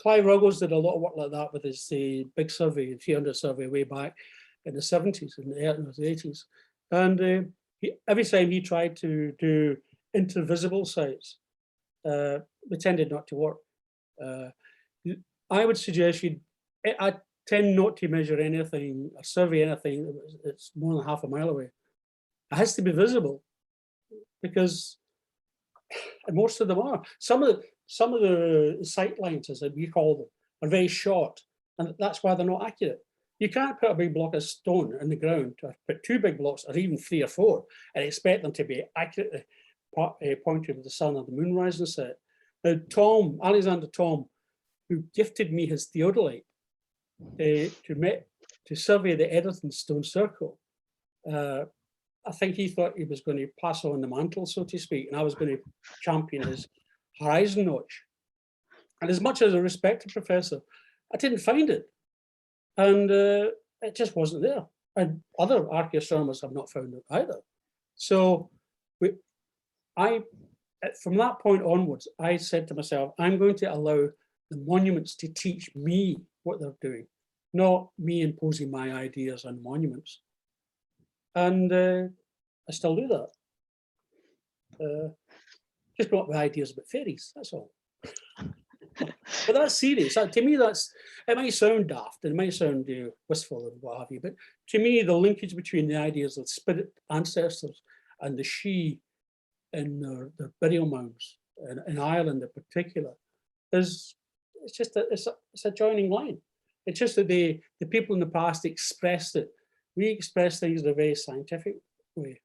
Clive Ruggles did a lot of work like that with his big survey, 300 survey way back in the 70s and the 80s. And every time he tried to do intervisible sites, they tended not to work. I would suggest I tend not to measure anything or survey anything that's more than half a mile away. It has to be visible, because most of them are. Some of the sight lines, as we call them, are very short, and that's why they're not accurate. You can't put a big block of stone in the ground, or put 2 big blocks, or even 3 or 4, and expect them to be accurately pointed with the sun or the moon rising set. Now, Alexander Thom, who gifted me his theodolite to survey the Edmonton stone circle, I think he thought he was going to pass on the mantle, so to speak, and I was going to champion his horizon notch. And as much as I respect the professor, I didn't find it. And it just wasn't there. And other archaeoastronomers have not found it either. So from that point onwards, I said to myself, I'm going to allow the monuments to teach me what they're doing, not me imposing my ideas on monuments. And I still do that. Just brought my ideas about fairies, that's all. But that's serious. To me, it might sound daft, and it might sound wistful and what have you, but to me, the linkage between the ideas of spirit ancestors and the She in their burial mounds, in Ireland in particular, it's a joining line. It's just that the people in the past expressed it. We express things in a very scientific way,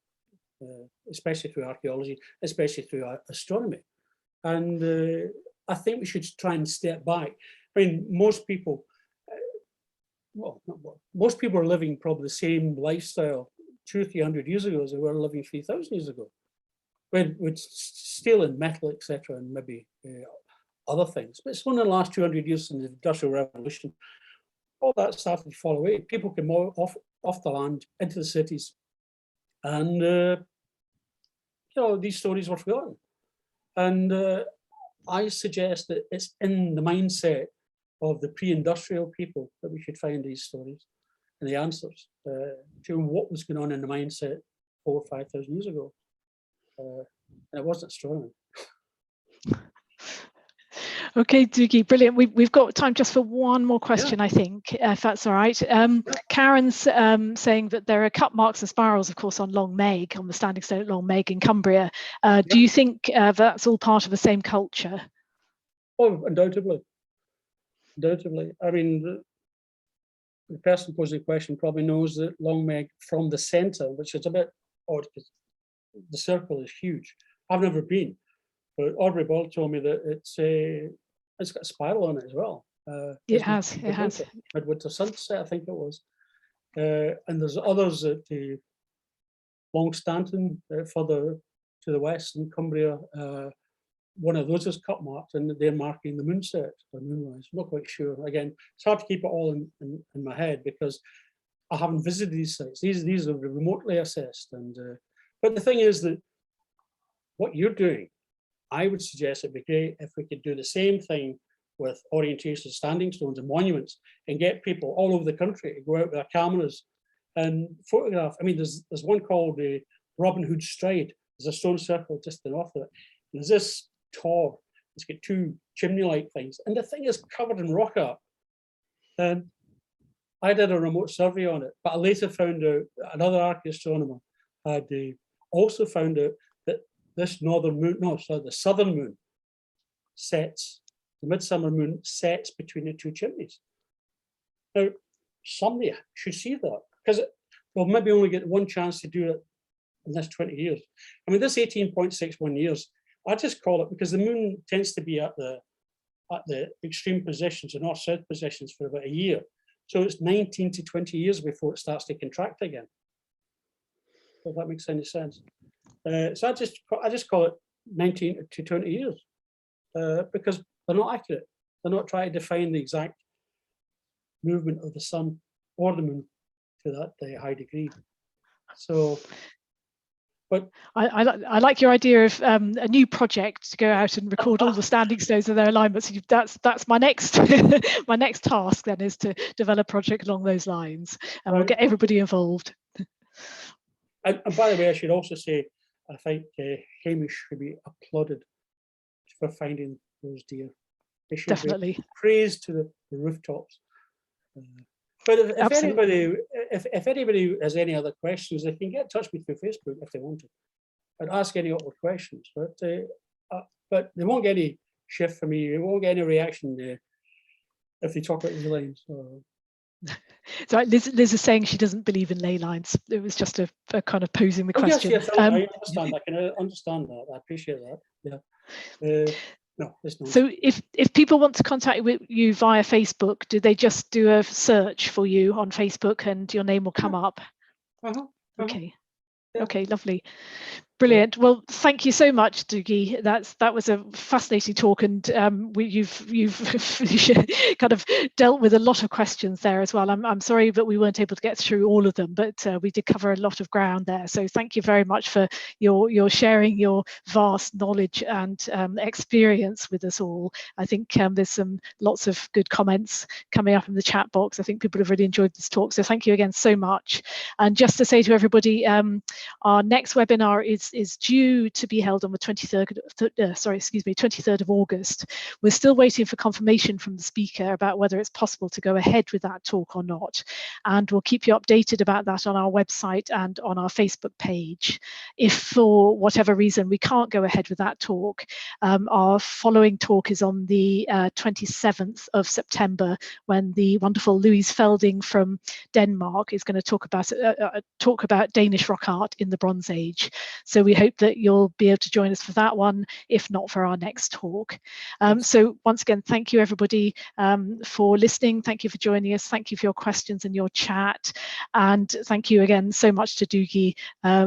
especially through archaeology, especially through astronomy. And I think we should try and step back. I mean, most people, most people are living probably the same lifestyle 200 or 300 years ago as they were living 3,000 years ago, with steel and metal, etc., and maybe other things. But it's only in the last 200 years since the Industrial Revolution, all that started to fall away. People came off the land into the cities, and these stories were forgotten. And I suggest that it's in the mindset of the pre-industrial people that we should find these stories and the answers to what was going on in the mindset 4,000 or 5,000 years ago. And it wasn't astronomy. Okay, Dougie, brilliant. We've got time just for one more question, yeah. I think, if that's all right. Karen's saying that there are cut marks and spirals, of course, on Long Meg, on the standing stone at Long Meg in Cumbria. Do you think that's all part of the same culture? Oh, undoubtedly. Undoubtedly. I mean, the person posing the question probably knows that Long Meg from the centre, which is a bit odd because the circle is huge. I've never been. But Aubrey Ball told me that it's got a spiral on it as well. It has. Midwinter Sunset, I think it was. And there's others at the Long Stanton, further to the west in Cumbria. One of those is cut marked, and they're marking the moonset or moonrise. I'm not quite sure. Again, it's hard to keep it all in my head because I haven't visited these sites. These are remotely assessed. But the thing is that what you're doing, I would suggest it'd be great if we could do the same thing with orientation standing stones and monuments and get people all over the country to go out with their cameras and photograph. I mean, there's one called the Robin Hood Stride. There's a stone circle just to the north of it. There's this tor. It's got 2 chimney-like things, and the thing is covered in rock art. And I did a remote survey on it, but I later found out another archaeoastronomer had also found out that this northern moon, the southern moon sets, the midsummer moon sets between the 2 chimneys. Now, somebody should see that because we'll maybe only get one chance to do it in this 20 years. I mean, this 18.61 years, I just call it because the moon tends to be at the extreme positions, the north-south positions for about a year. So it's 19 to 20 years before it starts to contract again. If that makes any sense. So I just call it 19 to 20 years because they're not accurate. They're not trying to define the exact movement of the sun or the moon to that high degree. So, but I like your idea of a new project to go out and record all the standing stones and their alignments. That's my next my next task then, is to develop a project along those lines, and we'll get everybody involved. And by the way, I should also say, I think Hamish should be applauded for finding those deer. They should Definitely be praised to the rooftops. But if anybody has any other questions, they can get in touch with me through Facebook if they want to, and ask any other questions. But they won't get any shift from me. They won't get any reaction if they talk about the lines. So Liz is saying she doesn't believe in ley lines. It was just a kind of posing the question. Yes, I understand. I can understand that. I appreciate that. Yeah. No, so if people want to contact you via Facebook, do they just do a search for you on Facebook and your name will come up? Okay. Yeah. Okay, lovely. Brilliant. Well, thank you so much, Dougie. That was a fascinating talk, and you've kind of dealt with a lot of questions there as well. I'm sorry that we weren't able to get through all of them, but we did cover a lot of ground there. So thank you very much for your sharing your vast knowledge and experience with us all. I think there's lots of good comments coming up in the chat box. I think people have really enjoyed this talk. So thank you again so much. And just to say to everybody, our next webinar is due to be held on the 23rd of August. We're still waiting for confirmation from the speaker about whether it's possible to go ahead with that talk or not. And we'll keep you updated about that on our website and on our Facebook page. If for whatever reason we can't go ahead with that talk, our following talk is on the 27th of September, when the wonderful Louise Felding from Denmark is going to talk about Danish rock art in the Bronze Age. So we hope that you'll be able to join us for that one, if not for our next talk. So once again, thank you everybody for listening. Thank you for joining us. Thank you for your questions and your chat. And thank you again so much to Dougie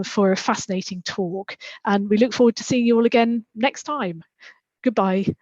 for a fascinating talk. And we look forward to seeing you all again next time. Goodbye.